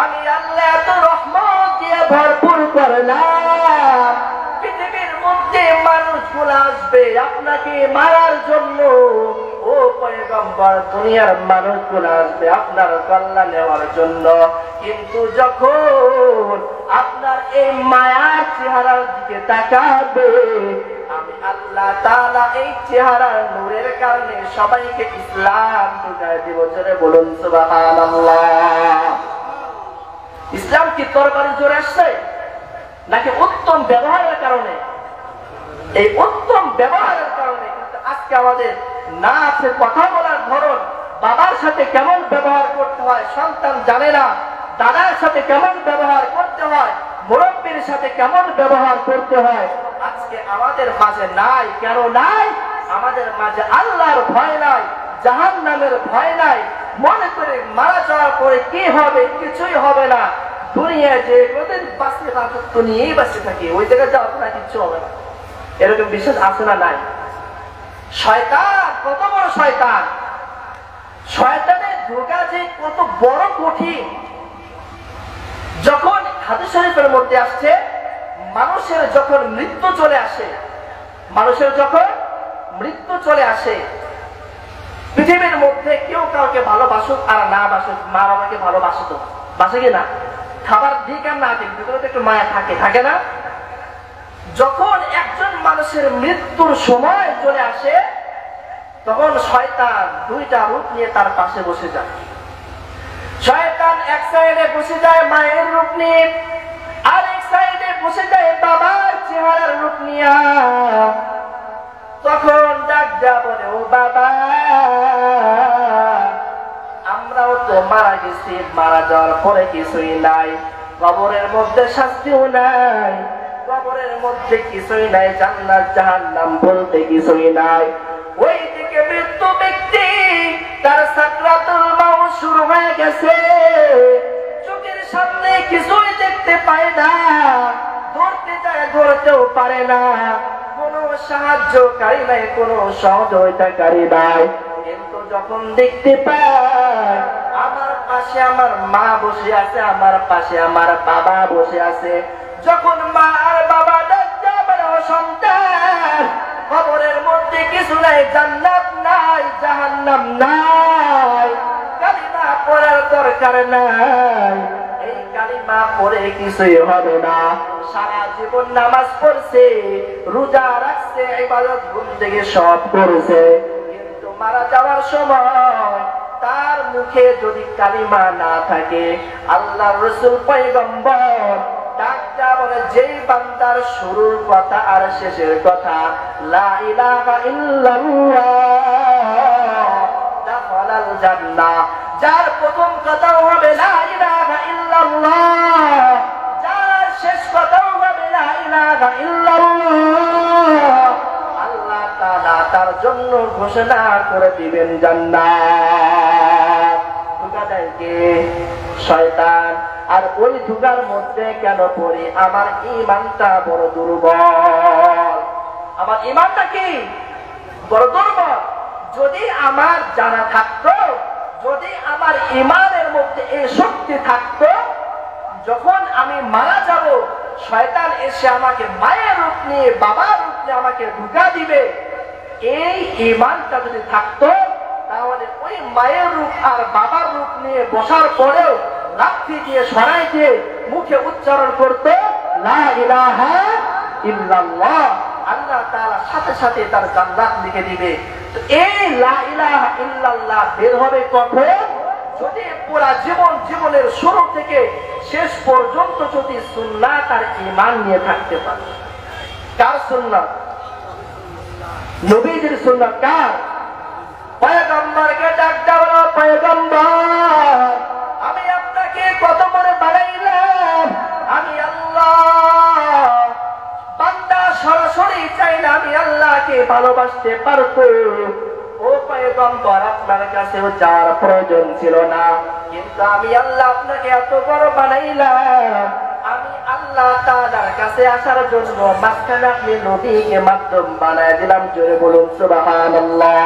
আমি আল্লাহ এত রহমত দিয়ে ভরপুর করলাম, পৃথিবীর মধ্যে মানুষগুলো আসবে আপনাকে মারার জন্য। ও পয়গম্বর, দুনিয়ার মানুষগুলো আসবে আপনার কল্যাণ নেওয়ার জন্য, কিন্তু যখন আপনার এই মায়ার চেহারার দিকে তাকাবে, আমি আল্লাহ তাআলা এই চেহারার নূরের কারণে সবাইকে ইসলাম ঢুকায় দিব। জোরে বলুন সুবহানাল্লাহ। ইসলাম কি তরবারি জোরে আসছে নাকি উত্তম ব্যবহারের কারণে? এই উত্তম ব্যবহারের কারণে। কিন্তু আজকে আমাদের না আছে কথা বলার ধরন, বাবার সাথে কেমন ব্যবহার করতে হয় সন্তান জানে না, দাদার সাথে কেমন ব্যবহার করতে হয়, মুরব্বীর সাথে কেমন ব্যবহার করতে হয়, আজকে আমাদের মাঝে নাই। কেন নাই? আমাদের মাঝে আল্লাহর ভয় নাই, জাহান্নামের ভয় নাই। মনে করে মারা যাওয়ার পরে কি হবে? কিছুই হবে না। দুনিয়ায় যে কোনদিন বাঁচতে রাজত্ব নিয়েই বাঁচতে থাকি, ওই জায়গায় যাওয়া আপনার কিচ্ছু হবে না, এরকম বিশ্বাস আছে না নাই? শয়তান কত বড় শয়তান, শয়তানের ধোঁকা যে কত বড় কঠিন। যখন হাদিস শরীফের মধ্যে আসছে, মানুষের যখন মৃত্যু চলে আসে, মানুষের যখন মৃত্যু চলে আসে, পৃথিবীর মধ্যে কেউ কাউকে ভালোবাসুক আর না বাসুক, মা বাবাকে ভালোবাসে তো বাসে কি না? খাবার দিক আর না দিক ভিতরে তো একটু মায়া থাকে, থাকে না? যখন একজন মানুষের মৃত্যুর সময় চলে আসে, তখন শয়তান দুইটা রূপ নিয়ে তার পাশে বসে যায়। শয়তান এক সাইডে বসে যায় মায়ের রূপ নিয়ে, আর এক সাইডে বসে যায় বাবার চেহারার রূপ নিয়ে। তখন ডাক দেয়া বলে, ও বাবা, আমরাও তো মারা গেছি, মারা যাওয়ার পরে কিছুই নাই, কবরের মধ্যে শাস্তিও নাই, কবরের মধ্যে কিছুই নাই, জান্নাত জাহান্নাম বলতে কিছুই নাই। ওই দিকে মৃত্যু ব্যক্তি, তার সাকরাতুল মাউত শুরু হয়ে গেছে, চোখের সামনে কিছুই দেখতে পায় না, ধরতে যায় ধরতেও পারে না, কোনো সাহায্যকারী নাই, কোনো সহযোগিতাকারী নাই। কিন্তু যখন দেখতে পায় আমার পাশে আমার মা বসে আছে, আমার পাশে আমার বাবা বসে আছে, যখন মা আর বাবা ডাকতে আমার সন্তান, কবরের মধ্যে কিছু নাই, জান্নাত নাই, জাহান্নাম নাই, কালিমা পড়ার দরকার নাই, এই কালিমা পড়ে কিছুই হবে না। সারা জীবন নামাজ পড়ছে, রোজা রাখছে, ইবাদত বন্দেগী সব করেছে, কিন্তু মারা যাওয়ার সময় তার মুখে যদি কালিমা না থাকে, আল্লাহর রাসূল পয়গম্বর ডাক্তার বলে, যেই বান্দার শুরুর কথা আর শেষের কথা লা ইলাহা ইল্লাল্লাহ দাখালাল জান্নাহ, যার প্রথম কথাও হবে লা ইলাহা ইল্লাল্লাহ, যার শেষ কথাও হবে লা ইলাহা ইল্লাল্লাহ, আল্লাহ তাআলা তার জন্য ঘোষণা করে দিবেন জান্নাত। ধোঁকা দেয় কে? শয়তান। আর ওই ধোঁকার মধ্যে কেন পড়ি? আমার ঈমানটা বড় দুর্বল, আমার ঈমানটা কি বড় দুর্বল। যদি আমার জানা থাকতো, যদি আমার ঈমানের মধ্যে এই শক্তি থাকতো, যখন আমি মারা যাব শয়তান এসে আমাকে মায়ের রূপ নিয়ে বাবার রূপ নিয়ে আমাকে ধোঁকা দিবে, এই ঈমানটা যদি থাকতো, তাহলে ওই মায়ের রূপ আর বাবার রূপ নিয়ে বসার পরেও লাঠি দিয়ে সরাই দিয়ে মুখে উচ্চারণ করতে লা ইলাহা ইল্লাল্লাহ, আল্লাহ তাআলা সাথে সাথে তার জান্নাত লিখে দিবে। তো এই লা ইলাহা ইল্লাল্লাহ বের হবে কখন? যদি পুরা জীবনের শুরু থেকে শেষ পর্যন্ত যদি সুন্নাত আর ঈমান নিয়ে থাকতে পারে। কার সুন্নাত? নবীজির সুন্নাত। কার? পয়গম্বরকে ডাক দাও, পয়গম্বর আমি আপনাকে কত করে বানাইলাম, আমি আল্লাহ বান্দা সরাসরি চাই না, আমি আল্লাহকে ভালোবাসতে পারবো। ও পয়গম্বর, আপনার কাছেও যাওয়ার প্রয়োজন ছিল না, কিন্তু আমি আল্লাহ আপনাকে এত বড় বানাইলাম, আমি আল্লাহ তাআলার কাছে আসার জন্য মাঝখানে আপনি নবীকে মাধ্যম বানায় দিলাম। জোরে বলুন সুবহানাল্লাহ।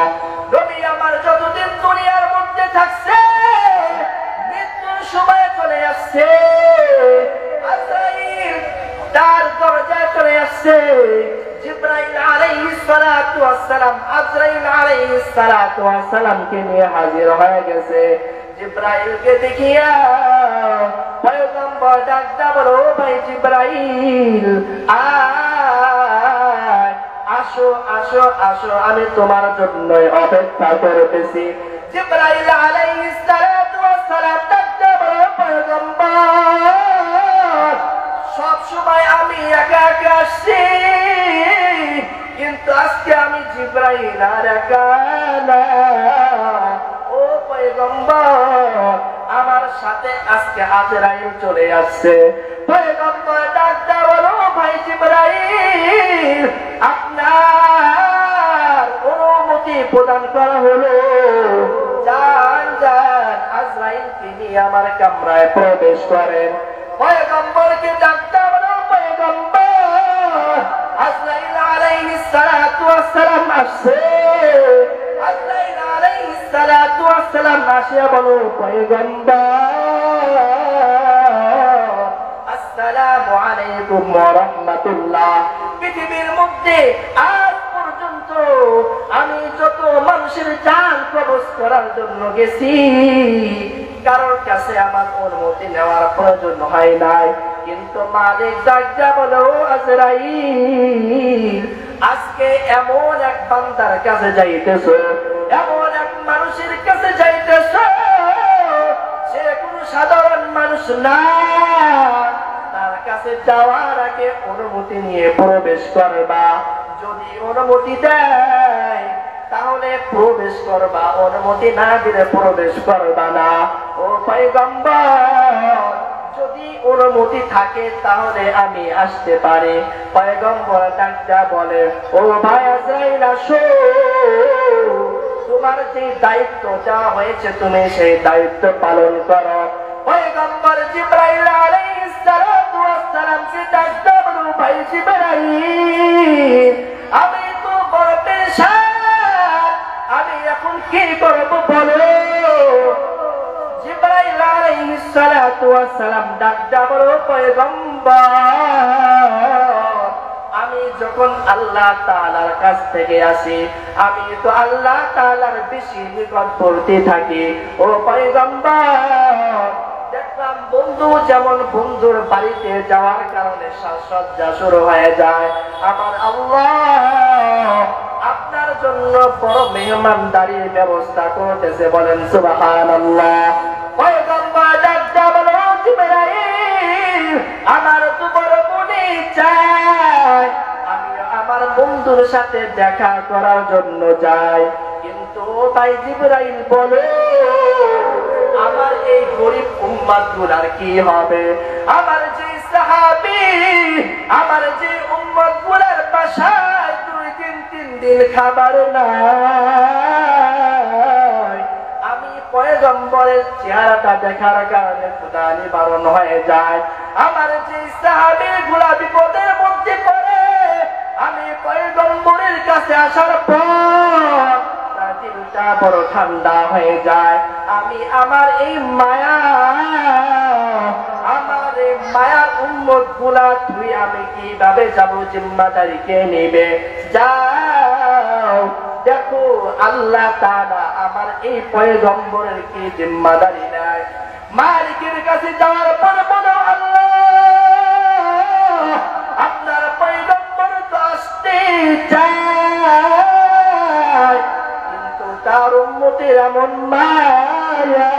নবী আমার যতদিন দুনিয়ার মধ্যে থাকছে, মৃত্যুর সময় চলে আসছে, আজরাইল তার দরজায় চলে আসছে, জিবরাইল আলাইহিস সালাতু ওয়াস সালাম আজরাইল আলাইহিস সালাতু ওয়াস সালামকে নিয়ে হাজির হয়ে গেছে। জিবরাইলকে দেখিয়া পয়গম্বর ডাকটা বলো, ভাই জিবরাইল আসো আসো আসো, আমি তোমার জন্য অপেক্ষা করতেছি। জিবরাইল আলাইহিস সালাতু ওয়াস সালাম ডাকটা বলো, পয়গম্বর সব সময় আমি একা একা আসছি, কিন্তু আজকে আমি জিবরাইল আর একা না। ও পয়গম্বর, আমার সাথে আজকে আজরাইল চলে আসছে। পয়গম্বর ডাকটা বলো, ভাই জিবরাইল আপনার অনুমতি প্রদান করা হলো, যান যান আজরাইলকে নিয়ে আমার কামরায় প্রবেশ করেন। পয়গম্বরকে ডাকতে বলো পয়গম্বর আজরাইল আলাইহিস সালাতু ওয়াস সালাম আসছে আজরাইল আলাইহিস সালাতু ওয়াস সালাম আসিয়া বলো পয়গম্বর আসসালামু আলাইকুম ওয়া রাহমাতুল্লাহ। পৃথিবীর মধ্যে আজ পর্যন্ত আমি যত মানুষের জান কবজ করার জন্য গেছি কারোর কাছে আমার অনুমতি নেওয়ার প্রয়োজন হয় নাই, কিন্তু মালিক ডাকতে বলো আজরাইল আজকে এমন এক বান্দার কাছে যাইতেছো, এমন এক মানুষের কাছে যাইতেছো সে কোন সাধারণ মানুষ না, তার কাছে যাওয়ার আগে অনুমতি নিয়ে প্রবেশ করবা, যদি অনুমতি দেয় তাহলে প্রবেশ করবা, অনুমতি না দিলে প্রবেশ করবা না। ও পয়গম্বর যদি অনুমতি থাকে তাহলে আমি আসতে পারি। পয়গম্বর ডাকতে বলে ও ভাই আজরাইল আসো, তোমার যে দায়িত্ব দেওয়া হয়েছে তুমি সেই দায়িত্ব পালন করো। পয়গম্বর জিবরাইল আলাইহিস সালাতু ওয়াস সালামকে ডাকতে বলো ভাই জিবরাইল আমি তো বড় পেরেশান, আমি এখন কি করব বলো। জিবরাইল আলাইহিস সালাতু ওয়াস সালাম ডাকতে বলো পয়গম্বর আমি যখন আল্লাহ তাআলার কাছ থেকে আসি আমি তো আল্লাহ তাআলার বেশি নিকটবর্তী থাকি। ও পয়গম্বর দেখলাম বন্ধু যেমন বন্ধুর বাড়িতে যাওয়ার কারণে সাজসজ্জা শুরু হয়ে যায়, আমার আল্লাহ আপনার জন্য বড় মেহমানদারির ব্যবস্থা করতেছে, বলেন সুবহানাল্লাহ। পয়গম্বর ডাকতে বলো জিবরাইল আমার তো বড় মনে চায় আমি আমার বন্ধুর সাথে দেখা করার জন্য যাই, কিন্তু ভাই জিবরাইল বলে আমার এই গরিব উম্মত গুলার কি হবে, আমার যে সাহাবী আমার যে উম্মত গুলার বাসায় 2-3 দিন খাবার নাই, আমি পয়গম্বরের চেহারাটা দেখার কারণে ক্ষুধা নিবারণ হয়ে যায়, আমার যে সাহাবী গুলা বিপদের মধ্যে পড়ে আমি পয়গম্বরের কাছে আসার পর দিলটা বড় ঠান্ডা হয়ে যায়, আমি আমার এই মায়া আমার এই মায়ার উম্মত গুলা তুই আমি কিভাবে যাবো, জিম্মাদারি কে নেবে, যাও দেখো আল্লাহ তাআলা আমার এই পয়গম্বরের কি জিম্মাদারি নেয়। মালিকের কাছে যাওয়ার পর বলো আল্লাহ আপনার পয়গম্বর তো আসতে চায় কিন্তু তার উম্মতের এমন মায়া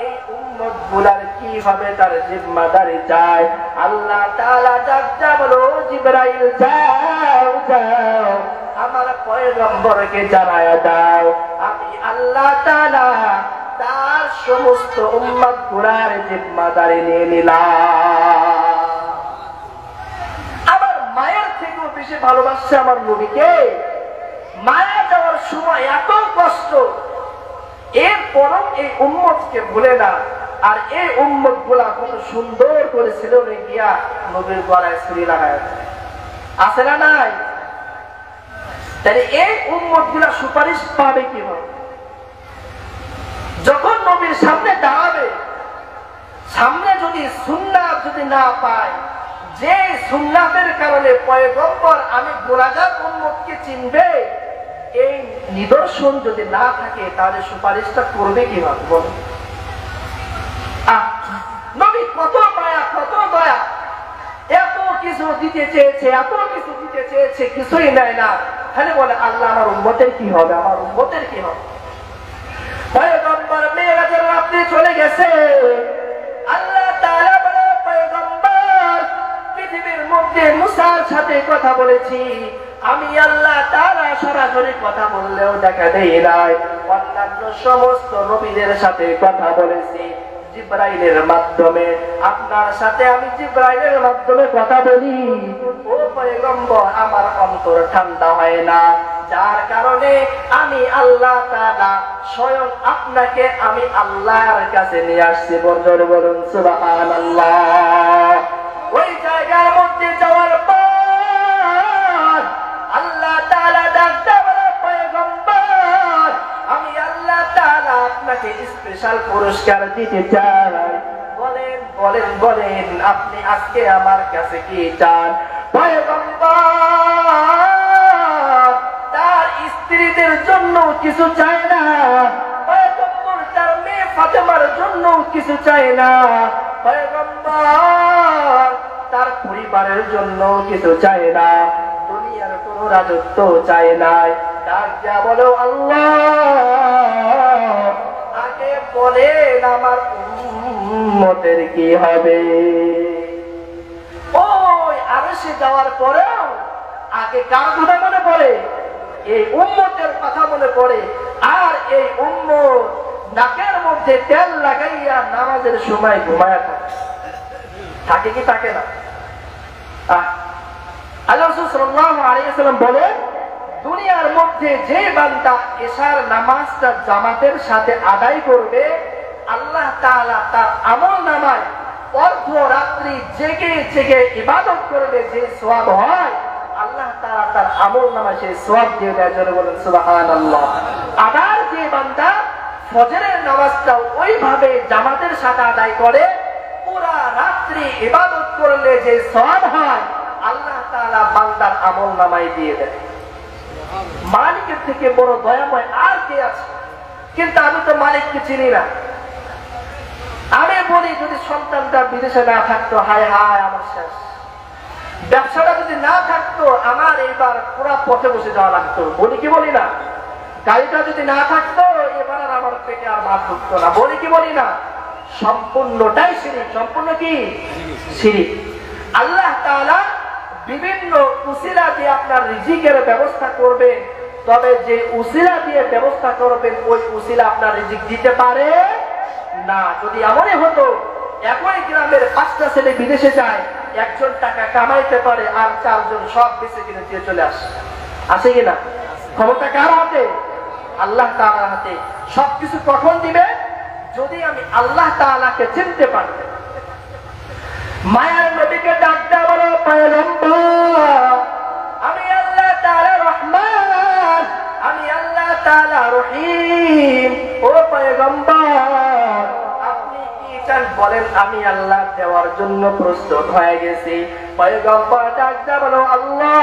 এই উম্মত গুলার কি হবে তার জিম্মাদারি চায়। আল্লাহ তাআলা ডাকতে বলো জিবরাইল যাও যাও আমার পয়গম্বরকে জানায়া দাও আমি আল্লাহ তাআলা তার সমস্ত উম্মত গুলার জিম্মাদারি নিয়ে নিলাম। আমার মায়ের থেকেও বেশি ভালোবাসছে আমার নবীকে, মায়া যাওয়ার সময় এত কষ্ট এরপরও এই উম্মতকে ভুলে না, আর এই উম্মত গুলা কত সুন্দর করে ছেলে গিয়া নবীর গলায় ছুরি লাগায় আছে না নাই, তাহলে এই উম্মত গুলা সুপারিশ পাবে কিভাবে, যখন নবীর সামনে দাঁড়াবে সামনে যদি সুন্নাত যদি না পায়, যে সুন্নাতের কারণে পয়গম্বর আমি গুনাহগার উম্মতকে চিনবে এই নিদর্শন যদি না থাকে তাহলে সুপারিশটা করবে কিভাবে বলো। নবী কত মায়া কত দয়া, এত কিছু দিতে চেয়েছে এত কিছু দিতে চেয়েছে কিছুই নেয় না, খালি বলে আল্লাহ আমার উম্মতের কি হবে আমার উম্মতের কি হবে। পয়গম্বর মেরাজের রাতে চলে গেছে, আল্লাহ তাআলা বলে পয়গম্বর পৃথিবীর মধ্যে মুসার সাথে কথা বলেছি আমি আল্লাহ তাআলা সরাসরি কথা বললেও দেখা দেই নাই, অন্যান্য সমস্ত নবীদের সাথে কথা বলেছি জিবরাইলের মাধ্যমে, আপনার সাথে আমি জিবরাইলের মাধ্যমে কথা বলি। ও পয়গম্বর আমার অন্তর ঠান্ডা হয় না, যার কারণে আমি আল্লাহ তাআলা স্বয়ং আপনাকে আমি আল্লাহর কাছে নিয়ে আসছি। বলুন সুবহানাল্লাহ। ওই জায়গার মধ্যে যাওয়ার পর আল্লাহ তাআলা ডাকতে বলে, পয়গম্বর আমি আল্লাহ তাআলা আপনাকে স্পেশাল পুরস্কার দিতে চাই। বলেন বলেন বলেন আপনি আজকে আমার কাছে কি চান? পয়গম্বর তার স্ত্রীদের জন্য কিছু চায় না, পয়গম্বর তার মেয়ে ফাতেমার জন্য কিছু চায় না, পয়গম্বর তার পরিবারের জন্য কিছু চায় না, দুনিয়ার কোনো রাজত্ব চায় না। ডাক যা বলো আল্লাহ আগে বলেন আমার উম্মতের কি হবে? ওই আরশে যাওয়ার পরেও আগে কার কথা মনে পড়ে? এই উম্মতের কথা মনে পড়ে। আর এই উম্মত নাকের মধ্যে তেল লাগাইয়া নামাজের সময় ঘুমায়া থাকে কি থাকে না? আল্লাহ রাসূল সাল্লাল্লাহু আলাইহি ওয়াসাল্লাম বলেন, দুনিয়ার মধ্যে যে বান্দা এশার নামাজটা জামাতের সাথে আদায় করবে, আল্লাহ তাআলা তার আমলনামায় অর্ধরাত্রি জেগে জেগে ইবাদত করবে যে সওয়াব হয়, আল্লাহ তাআলা তার আমলনামায় সেই সওয়াব দিয়ে দেয়। জোরে বলেন সুবহানাল্লাহ। আবার যে বান্দা ফজরের নামাজটা ওইভাবে জামাতের সাথে আদায় করে, পুরা রাত্রি ইবাদত করলে যে সওয়াব হয়, আল্লাহ তাআলা বান্দার আমলনামায় দিয়ে দেয়। মালিকের থেকে বড় দয়াময় আর কে আছে? কিন্তু আমি তো মালিককে চিনি না। আমি বলি যদি সন্তানটা বিদেশে না থাকতো, হায় হায় আমার শেষ। ব্যবসাটা যদি না থাকতো, আমার এইবার পুরা পথে বসে যাওয়া লাগতো। বলি কি বলি না? গাড়িটা যদি না থাকতো, এবার আর আমার পেটে আর ভাত ঢুকতো না। বলি কি বলি না? সম্পূর্ণটাই শিরিক। সম্পূর্ণ কি শিরিক। আল্লাহ তাআলা বিভিন্ন উসিলা দিয়ে আপনার রিজিকের ব্যবস্থা করবে, তবে যে উসিলা দিয়ে ব্যবস্থা করবেন ওই উসিলা আপনার রিজিক দিতে পারে না। যদি এমনই হতো একই গ্রামের 5টা ছেলে বিদেশে যায়, একজন টাকা কামাইতে পারে আর 4 জন সব বেঁচে কিনে দিয়ে চলে আসে। আছে কিনা? ক্ষমতা কার হাতে? আল্লাহ তাআলার হাতে। সবকিছু কখন দিবে? যদি আমি আল্লাহ তাআলাকে চিনতে পারি। মায়ার নবীকে ডাক দেওয়া বলো, পয়গম্বর আমি আল্লাহ তাআলা রহমান, আমি আল্লাহ তাআলা রহিম। ও পয়গম্বর আপনি কি চান বলেন, আমি আল্লাহ দেওয়ার জন্য প্রস্তুত হয়ে গেছি। পয়গম্বর ডাক দেওয়া বলো, আল্লাহ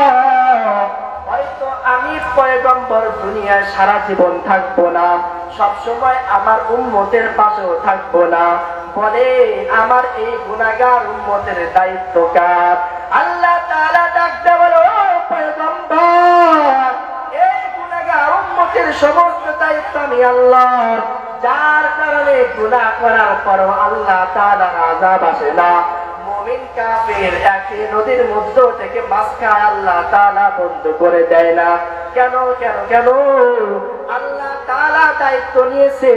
হয়তো আমি পয়গম্বর দুনিয়ায় সারা জীবন থাকবো না, সব সময় আমার উম্মতের পাশেও থাকবো না, বলে আমার এই গুনাহগার উম্মতের দায়িত্ব কার? আল্লাহ তাআলা ডাকতে বলো, পয়গম্বর এই গুনাহগার উম্মতের সমস্ত দায়িত্ব আমি আল্লাহ, যার কারণে গুনাহ করার পরও আল্লাহ তাআলার আযাব আসে না। মুমিন কাফির একই নদীর মধ্য থেকে মাছ খায়, আল্লাহ তাআলা বন্ধ করে দেয় না। কেন কেন কেন? আল্লাহ তাআলা দায়িত্ব নিয়েছে,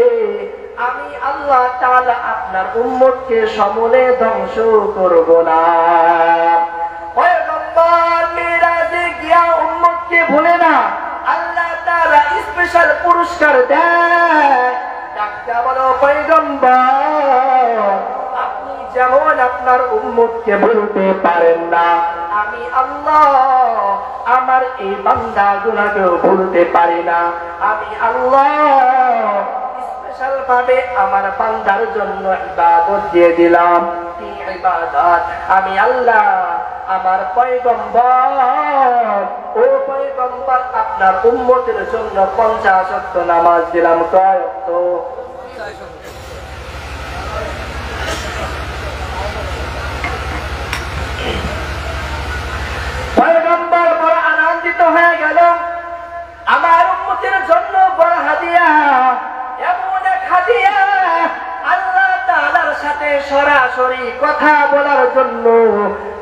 আমি আল্লাহ তাআলা আপনার উম্মতকে সমূলে ধ্বংস করব না। পয়গম্বর মিরাজে গিয়া উম্মতকে ভুলে না, আল্লাহ তাআলা স্পেশাল পুরস্কার দেয়। ডাকতে বলো, পয়গম্বর আপনি যেমন আপনার উম্মতকে ভুলতে পারেন না, আমি আল্লাহ আমার এই বান্দাগুলোকেও ভুলতে পারি না। আমি আল্লাহ স্পেশাল ভাবে আমার বান্দার জন্য ইবাদত দিয়ে দিলাম। কি ইবাদত? আমি আল্লাহ আমার পয়গম্বর, ও পয়গম্বর আপনার উম্মতের জন্য 50 ওয়াক্ত নামাজ দিলাম। কয় ওয়াক্ত? পয়গম্বর বড় আনন্দিত হয়ে গেল, আমার উম্মতের জন্য বড় হাদিয়া, এমন এক হাদিয়া আল্লাহ তাআলার সাথে সরাসরি কথা বলার জন্য।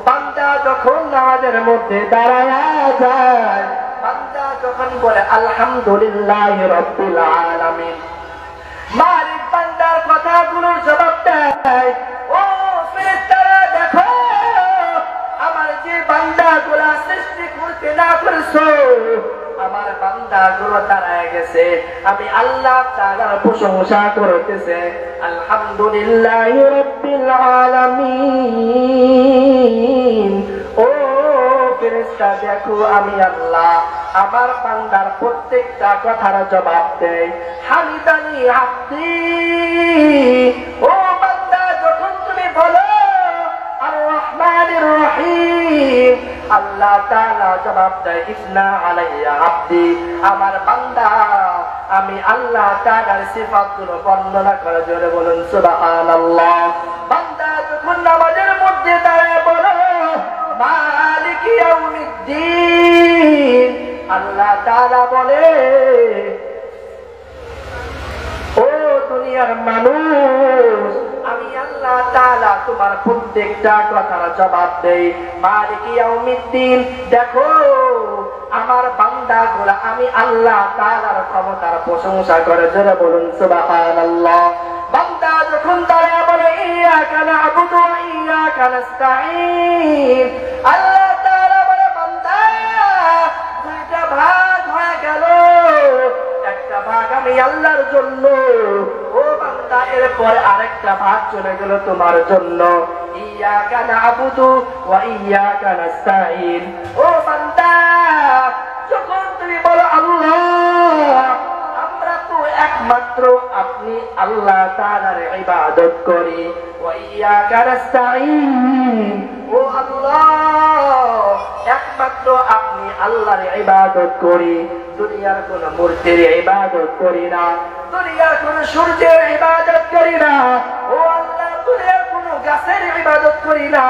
বান্দা যখন নামাজের মধ্যে দাঁড়ায় যায়, বান্দা যখন বলে আলহামদুলিল্লাহি রাব্বিল আলামিন, মালিক বান্দার কথাগুলোর জবাব দেয়। ও ফেরেশতারা দেখো, আমার যে বান্দাগুলা সৃষ্টি করতে না করেছো, আমার বান্দাগুলো দাঁড়ায় গেছে, আমি আল্লাহ তাআলার প্রশংসা করতেছে, আলহামদুলিল্লাহি রাব্বিল আলামিন। ও ফেরেশতা দেখো, আমি আল্লাহ আমার বান্দার প্রত্যেকটা কথার জবাব দেই। হামিদানি আব্দি, ও বান্দা যখন তুমি বলো আর রহমানির রহিম, আল্লাহ তাআলা জবাব দেয় ইসনা আলাইয়া আব্দি, আমার বান্দা আমি আল্লাহ তাআলার সিফাতগুলো বর্ণনা করে জোরে বলুন সুবহানাল্লাহ। বান্দা যখন নামাজের মধ্যে দাঁড়ায় বলো মালিক ইয়াউমিদ্দিন, আল্লাহ তাআলা বলে ও দুনিয়ার মানুষ, আমি আল্লাহ তাআলা তোমার প্রত্যেকটা কথার জবাব দেই। মালিক ইয়াউমিদ্দিন, দেখো আমার বান্দাগুলো আমি আল্লাহ তাআলার ক্ষমতার প্রশংসা করে জোরে বলুন সুবহানাল্লাহ। বান্দা যখন দাঁড়ায় বলে ইয়াকা না'বুদু ওয়া ইয়াকা নাস্তাঈন, আল্লাহ তাআলা বলে বান্দা দুইটা ভাগ হয়ে গেল, একটা ভাগ আমি আল্লাহর জন্য, ও বান্দা এরপরে আরেকটা ভাগ চলে গেল তোমার জন্য। ইয়াকা না'বুদু ওয়া ইয়াকা নাস্তাঈন, ও বান্দা যখন তুমি বলো আল্লাহ আমরা তো একমাত্র আপনি আল্লাহ তাআলার ইবাদত করি, ওয়া ইয়াকা নাস্তাঈন, ও আল্লাহ একমাত্র আপনি আল্লাহর ইবাদত করি, দুনিয়ার কোন মূর্তির ইবাদত করি না, দুনিয়ার কোন সূর্যের ইবাদত করি না, ও আল্লাহ দুনিয়ার কোন গাছের ইবাদত করি না,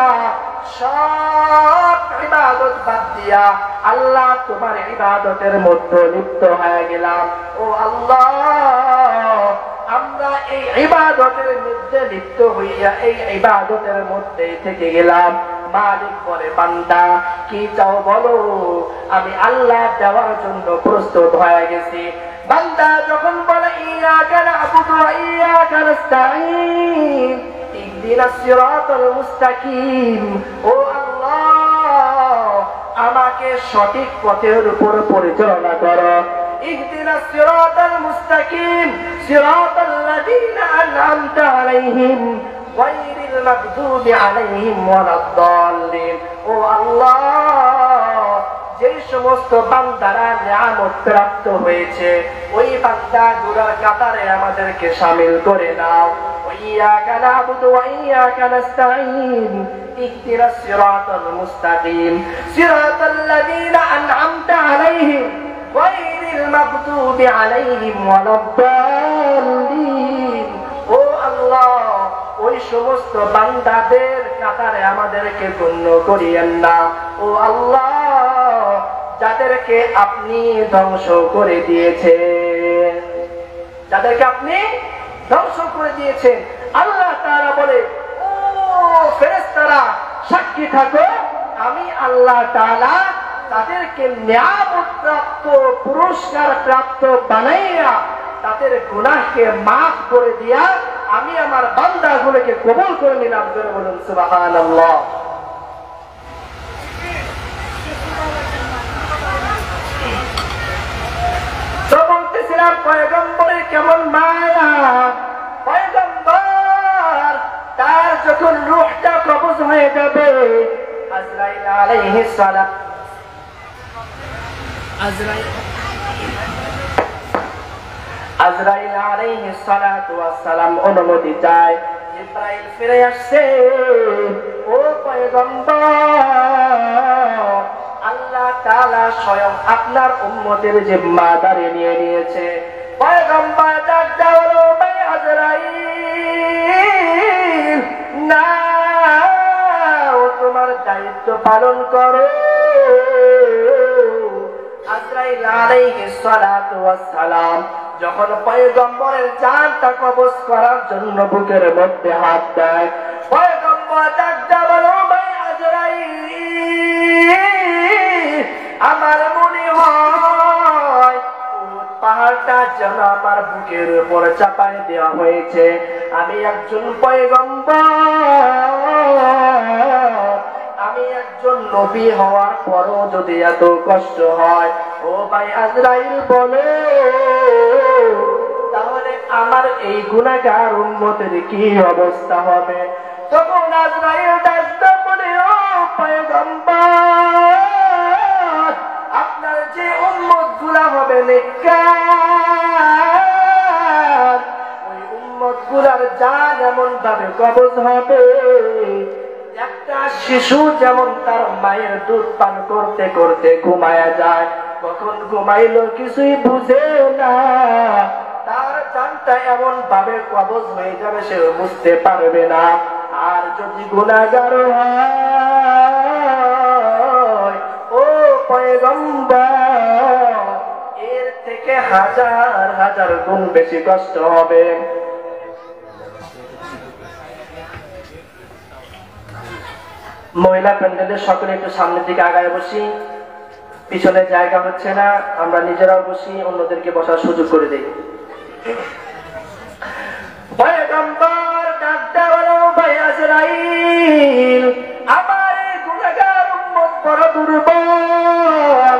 সব ইবাদত বাদ দিয়া আল্লাহ তোমার ইবাদতের মধ্যে লিপ্ত হয়ে গেলাম। ও আল্লাহ আমরা এই ইবাদতের মধ্যে লিপ্ত হইয়া এই ইবাদতের মধ্যে থেকে গেলাম। মালিক বলে বান্দা কি চাও বলো, আমি আল্লাহ দেওয়ার জন্য প্রস্তুত হয়ে গেছি। বান্দা যখন বলে ইয়াকা না'বুদু ওয়া ইয়াকা নাস্তাঈন, ইহদিনাস সিরাতাল মুস্তাকিম, ও আল্লাহ আমাকে সঠিক পথের উপর পরিচালনা করো। ইহদিনাস সিরাতাল মুস্তাকিম সিরাতাল লাযীনা আন'আমতা আলাইহিম গায়রিল মাগদুবি আলাইহিম ওয়ালাদ-দাল্লিন, ও আল্লাহ যে সমস্ত বান্দারা নিয়ামত প্রাপ্ত হয়েছে ওই বান্দাগুলোর কাতারে আমাদেরকে শামিল করে নাও। ইয়াকা না'বুদু ওয়া ইয়াকা নাস্তাঈন, ইহদিনাস সিরাতাল মুস্তাকিম সিরাতাল লাযীনা আন'আমতা আলাইহিম গায়রিল মাগদুবি আলাইহিম ওয়ালাদ-দাল্লিন, ও আল্লাহ ওই সমস্ত বান্দাদের কাতারে আমাদেরকে গণ্য করিয়েন না। ও আল্লাহ যাদেরকে আপনি ধ্বংস করে দিয়েছেন, যাদেরকে আপনি ধ্বংস করে দিয়েছেন, আল্লাহ তাআলা বলে ও ফেরেশতারা সাক্ষী থাকো, আমি আল্লাহ তাআলা তাদেরকে নিয়ামত প্রাপ্ত পুরস্কার প্রাপ্ত বানাইয়া তাদের গুনাহকে মাফ করে দিয়া আমি আমার বান্দাগুলোকে কবুল করে নিলাম। জোরে বলুন সুবহানাল্লাহ। তো বলতেছিলাম পয়গম্বরের কেমন মায়া, পয়গম্বর তার যখন রূহটা কবজ হয়ে যাবে, আজরাইল আলাইহিস সালাম আজরাইল আলাইহিস সালাতু ওয়াস সালাম অনুমতি চায়, জিবরাইল ফিরে আসছে। ও পয়গম্বর আল্লাহ তাআলা স্বয়ং আপনার উম্মতের জিম্মাদারি নিয়ে নিয়েছে। পয়গম্বর ডাক দাও ভাই আজরাইল, না তোমার দায়িত্ব পালন করো। আজরাইল আলাইহিস সালাতু ওয়াস সালাম যখন পয়গম্বরের জানটা কবজ করার জন্য বুকের মধ্যে হাত দেয়, পয়গম্বর ডাক দাও ভাই আজরাইল, আমার মনে হয় পাহাড়টা যেন আমার বুকের উপর চাপায় দেওয়া হয়েছে। আমি একজন পয়গম্বর, আমি আমি একজন নবী হওয়ার পরও যদি এত কষ্ট হয়, ও ভাই আজরাইল বলো তাহলে আমার এই গুনাহগার উম্মতের কি অবস্থা হবে? তখন আজরাইল ডাকতে বলে, ও পয়গম্বর, আপনার যে উম্মত গুলা হবে নেককার, ওই উম্মত গুলার জান এমন ভাবে কবজ হবে, একটা শিশু যেমন তার মায়ের দুধ পান করতে করতে ঘুমায়া যায়, কখন ঘুমাইলো কিছুই বুঝে না, তার জানটা এমন ভাবে কবজ হয়ে যাবে সে বুঝতে পারবে না। আর যদি গুনাহগার হয়, ও পয়গম্বর, এর থেকে হাজার হাজার গুণ বেশি কষ্ট হবে। মহিলা প্যান্ডেলের সকলে একটু সামনের দিকে আগায় বসি, পিছনে জায়গা হচ্ছে না, আমরা নিজেরাও বসি, অন্যদেরকে বসার সুযোগ করে দেই। পয়গম্বর ডাকতে বলো, ভাই আজরাইল, আমার এই গুনাহগার উম্মত বড় দুর্বল।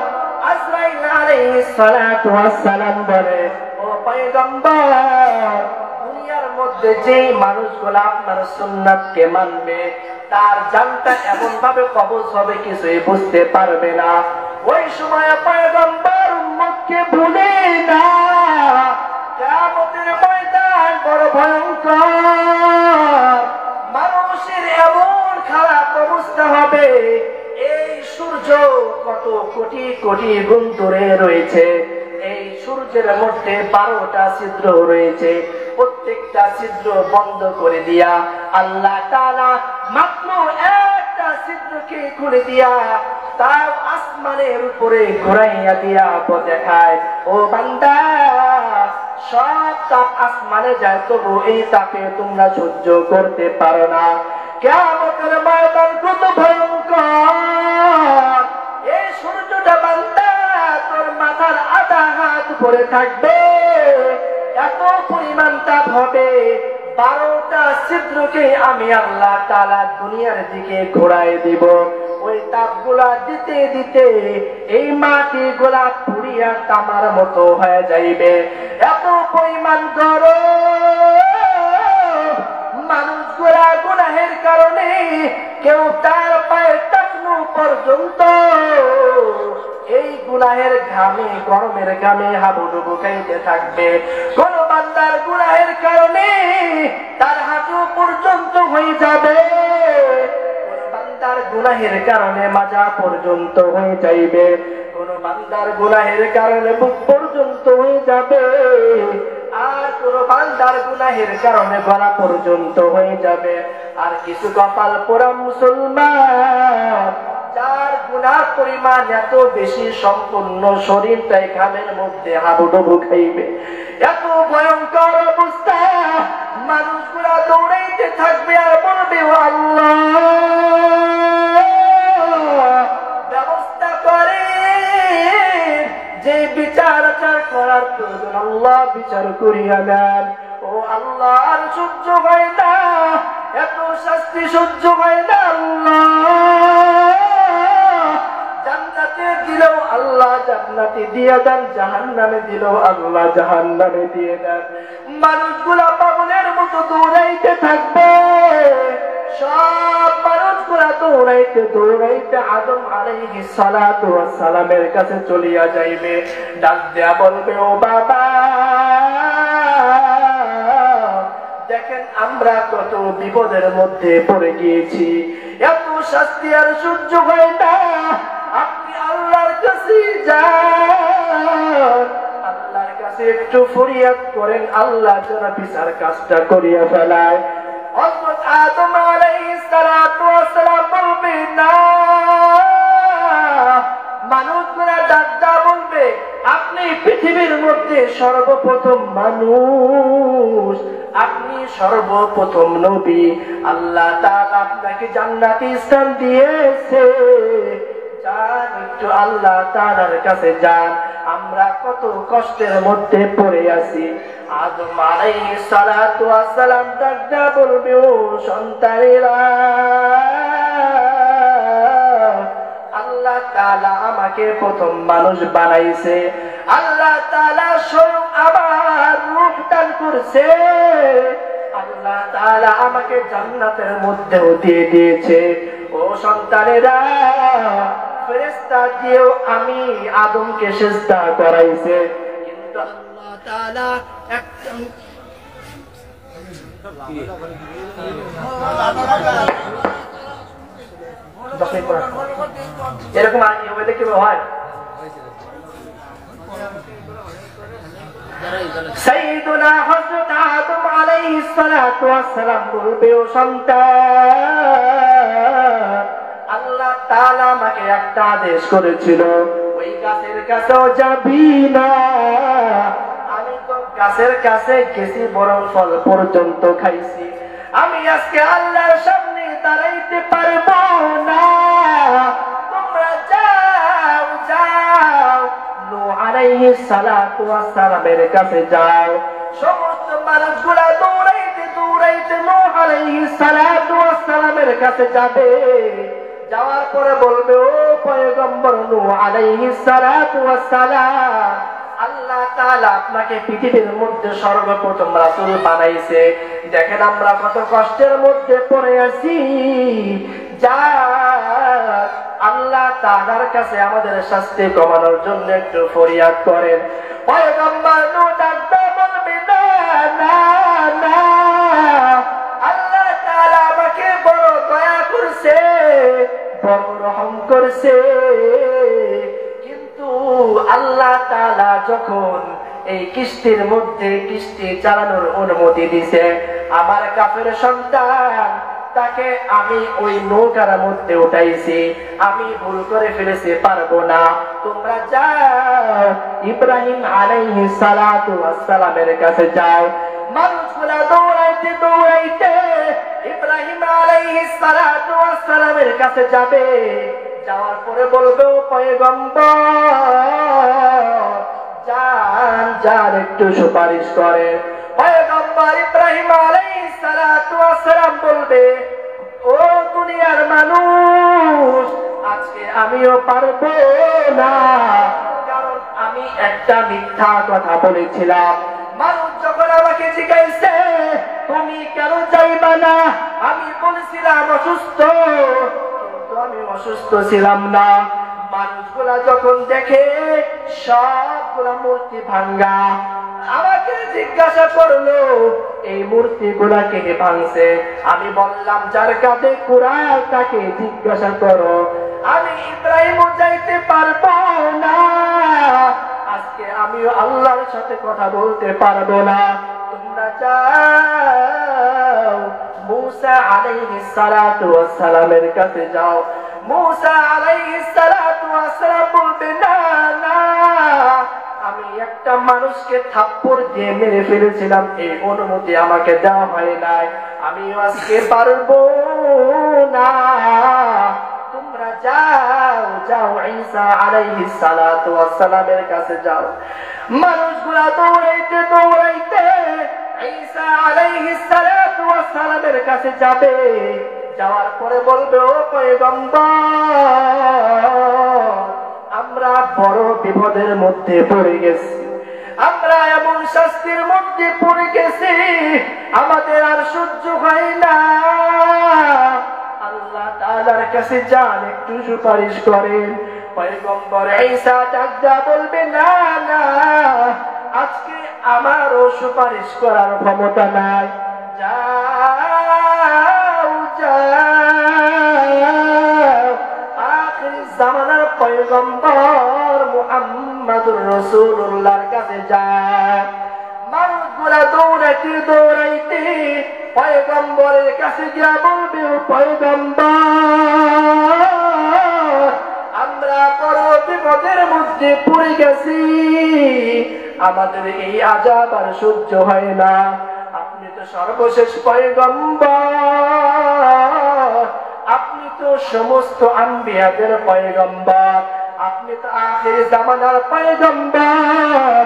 আজরাইল আলাইহিস সালাতু ওয়াস সালাম বলে, ও পয়গম্বর, দুনিয়ার মধ্যে যেই মানুষগুলো আপনার সুন্নাতকে মানবে তার জানটা এমন ভাবে কবজ হবে কিছুই বুঝতে পারবে না। ওই সময় পয়গম্বর উম্মতকে ভুলে না, কিয়ামতের ময়দান বড় ভয়ঙ্কর, মানুষের এমন খারাপ অবস্থা হবে, এই সূর্য কত কোটি কোটি গুণ দূরে রয়েছে, এই সূর্যের মধ্যে 12টা ছিদ্র রয়েছে, প্রত্যেকটা ছিদ্র বন্ধ করে দিয়া আল্লাহ তাআলা মাত্র একটা ছিদ্রকে খুলে দিয়া তার আসমানের উপরে ঘুরাইয়া দিয়া দেখায়, ও বান্দা, সব তাপ আসমানে যায়, তবু এই তাপে তোমরা সহ্য করতে পারো না। কিয়ামতের ময়দান কত ভয়ঙ্কর, এই সূর্যটা বান্দা তোর মাথার আধা হাত উপরে থাকবে, এত পরিমাণ তাপ হবে, 12টা ছিদ্রকে আমি আল্লাহ তাআলা দুনিয়ার দিকে ঘোরায় দিব। ওই তাপগুলা দিতে দিতে এই মাটি গুলা পুড়িয়া তামার মতো হয়ে যাইবে, এত পরিমাণ গরম। মানুষগুলা গুনাহের কারণে কেউ তার পায়ের টাকনু পর্যন্ত এই গুনাহের ঘামে, গরমের ঘামে হাবুডুবু খাইতে থাকবে। কোন বান্দার গুনাহের কারণে তার হাঁটু পর্যন্ত হয়ে যাবে, কোন বান্দার গুনাহের কারণে মাজা পর্যন্ত হয়ে যাইবে, কোন বান্দার গুনাহের কারণে বুক পর্যন্ত হয়ে যাবে, আর কোন বান্দার গুনাহের কারণে গলা পর্যন্ত হয়ে যাবে। আর কিছু কপাল পোড়া মুসলমান যার গুনার পরিমাণ এত বেশি, সম্পূর্ণ শরীরটাই ঘামের মধ্যে হাবুডুবু খাইবে, এত ভয়ঙ্কর অবস্থা। মানুষগুলা দৌড়াইতে থাকবে আর বলবে, ও আল্লাহ, ব্যবস্থা করে যে বিচার আচার করার প্রয়োজন আল্লাহ বিচার করিয়া দেন। ও আল্লাহ, আর সহ্য হয় না, এত শাস্তি সহ্য হয় না আল্লাহ, জান্নাতে দিলেও আল্লাহ জান্নাতে দিয়ে দেন, জাহান্নামে দিলেও আল্লাহ জাহান্নামে দিয়ে দেন। মানুষগুলা পাগলের মতো দৌড়াইতে থাকবে, সব মানুষগুলা দৌড়াইতে দৌড়াইতে আদম আলাইহিস সালাতু ওয়াস সালামের কাছে চলিয়া যাইবে, ডাক দেয়া বলবে, ও বাবা, দেখেন আমরা কত বিপদের মধ্যে পড়ে গিয়েছি, এত শাস্তি আর সহ্য হয় না, আপনি আল্লাহর কাছে যান, আল্লাহর কাছে একটু ফরিয়াদ করেন, আল্লাহ যেন বিচার কাজটা করিয়া ফেলায়। হযরত আদম আলাইহিস সালাতু ওয়াস সালাম বলবে, না, মানুষগুলা ডাক্তার বলবে, আপনি পৃথিবীর মধ্যে সর্বপ্রথম মানুষ, আপনি সর্বপ্রথম নবী, আল্লাহ তাআলা আপনাকে জান্নাতি স্থান দিয়েছে, যান একটু আল্লাহ তাআলার কাছে যান, আমরা কত কষ্টের মধ্যে পড়ে আছি। আদম আলাইহিস সালাতু ওয়াস সালাম ডাকতে বলবে, ও সন্তানেরা, আল্লাহ তাআলা আমাকে প্রথম মানুষ বানাইছে, আল্লাহ তাআলা স্বয়ং আমার রূহ দান করছে, আল্লাহ তাআলা আমাকে জান্নাতের মধ্যেও দিয়ে দিয়েছে। ও সন্তানেরা, ফেরেশতা দিয়েও আমি আদমকে সিজদা করাইছে, কিন্তু আল্লাহ তাআলা একটা এরকম ইহুদিতে কি হয়? সাইয়্যিদুনা হযরত আদম আলাইহিস সালাতু ওয়াস সালাম বলবে, ও সন্তান, আল্লাহ তাআলা আমাকে একটা আদেশ করেছিল, ওই গাছের কাছেও যাবি না। আমি তো গাছের কাছে গেছি, বরং ফল পর্যন্ত খাইছি। আমি আজকে আল্লাহর সামনে দাঁড়াইতে পারবো না। তোমরা যাও যাও, নূহ আলাইহিস সালাতু ওয়াস সালামের কাছে যাও। সমস্ত মানুষগুলা দৌড়াইতে দৌড়াইতে নূহ আলাইহিস সালাতু ওয়াস সালামের কাছে যাবে। যাওয়ার পরে বলবে, ও পয়গম্বর নূহ আলাইহিস সালাতু ওয়াস সালাম, আল্লাহ তাআলা আপনাকে পৃথিবীর মধ্যে সর্বপ্রথম রাসূল বানাইছে। দেখেন আমরা কত কষ্টের মধ্যে পড়ে আছি, যা আল্লাহ তাআলার কাছে আমাদের শাস্তি কমানোর জন্য একটু ফরিয়াদ করেন। পয়গম্বর নূহ ডাকতে বলবে, না না না, আল্লাহ তাআলা আমাকে বড় দয়া করছে, বড় রহম করছে, কিন্তু আল্লাহ তাআলা যখন এই কিস্তির মধ্যে কিস্তি চালানোর অনুমতি দিছে, আমার কাফের সন্তান তাকে আমি ওই নৌকার মধ্যে উঠাইছি, আমি ভুল করে ফেলেছি, পারবো না। তোমরা যাও ইব্রাহিম আলাইহিস সালাতু ওয়াস সালামের কাছে যাও। মানুষগুলা দৌড়াইতে দৌড়াইতে ইব্রাহিম আলাইহিস সালাতু ওয়াস সালামের কাছে যাবে। যাওয়ার পরে বলবে, ও পয়গম্বর, যান যান একটু সুপারিশ করে। পয়গম্বর ইব্রাহিম আলাইহিস সালাতু ওয়াস সালাম বলবে, ও দুনিয়ার মানুষ, আজকে আমিও পারবো না, কারণ আমি একটা মিথ্যা কথা বলেছিলাম। মানুষ যখন আমাকে জিজ্ঞাসা, তুমি কেন যাইবা না, আমি বলেছিলাম অসুস্থ, কিন্তু আমি অসুস্থ ছিলাম না। মানুষগুলা যখন দেখে সবগুলা মূর্তি ভাঙ্গা, আমাকে জিজ্ঞাসা করলো, এই মূর্তিগুলা কে ভাঙছে? আমি বললাম, যার কাঁধে কুরআন তাকে জিজ্ঞাসা করো। আমি ইব্রাহিম যাইতে পারবো না, আজকে আমিও আল্লাহর সাথে কথা বলতে পারবো না। তোমরা যাও মূসা আলাইহিস সালাতু ওয়াস সালামের কাছে যাও। মূসা আলাইহিস সালাতু ওয়াস সালাম বলবে, না না, আমি একটা মানুষকে থাপ্পড় দিয়ে মেরে ফেলেছিলাম, এই অনুমতি আমাকে দেওয়া হয় নাই, আমি আজকে পারবো না। তোমরা যাও যাও ঈসা আলাইহিস সালাতু ওয়াস সালামের কাছে যাও। মানুষগুলা দৌড়াইতে দৌড়াইতে ঈসা আলাইহিস সালাতু ওয়াস সালামের কাছে যাবে। যাওয়ার পরে বলবে, ও পয়গম্বর, আমরা বড় বিপদের মধ্যে পড়ে গেছি, আমরা এমন শাস্তির মধ্যে পড়ে গেছি, আমাদের আর সহ্য হয় না। আল্লাহ তাআলার কাছে যান, একটু সুপারিশ করেন। পয়গম্বর ঈসা ডাকদা বলবে, না না, আজকে আমারও সুপারিশ করার ক্ষমতা নাই। যাও যাও আখির জামানার পয়গম্বর মুহাম্মদুর রাসূলুল্লাহর কাছে যাও। মানুষগুলা দৌড়াইতে দৌড়াইতে পয়গম্বরের কাছে গিয়া বলবে, পয়গম্বর, আমরা বড় বিপদের মধ্যে পড়ে গেছি, আমাদের এই আযাব আর সহ্য হয় না। আপনি তো সর্বশেষ পয়গম্বর, আপনি তো সমস্ত আম্বিয়াদের পয়গম্বর, আপনি তো আখির জামানার পয়গম্বর,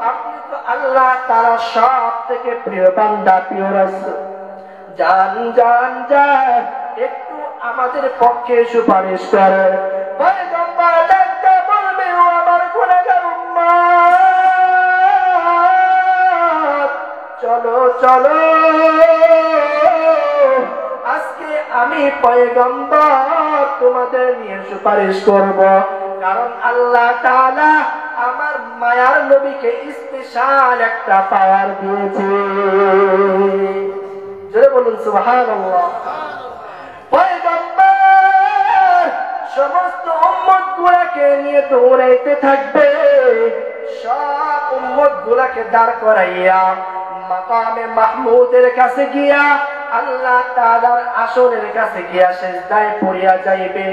আপনি তো আল্লাহ তাআলা সব থেকে প্রিয় বান্দা, প্রিয় রাসূল। যান যান যান, একটু আমাদের পক্ষে সুপারিশ করেন। পয়গম্বর চলো চলো আজকে আমি পয়গম্বর তোমাদের নিয়ে সুপারিশ করব, কারণ আল্লাহ তাআলা আমার মায়ার নবীকে স্পেশাল একটা পাওয়ার দিয়েছে। জোরে বলুন সুবহানাল্লাহ। পয়গম্বর সমস্ত উম্মত গুলাকে নিয়ে দৌড়াইতে থাকবে, সব উম্মত গুলাকে দাঁড় করাইয়া মাকামে মাহমুদের কাছে গিয়া আল্লাহ তাআলার আসরের কাছে গিয়া সিজদায় পড়িয়া যাইবে।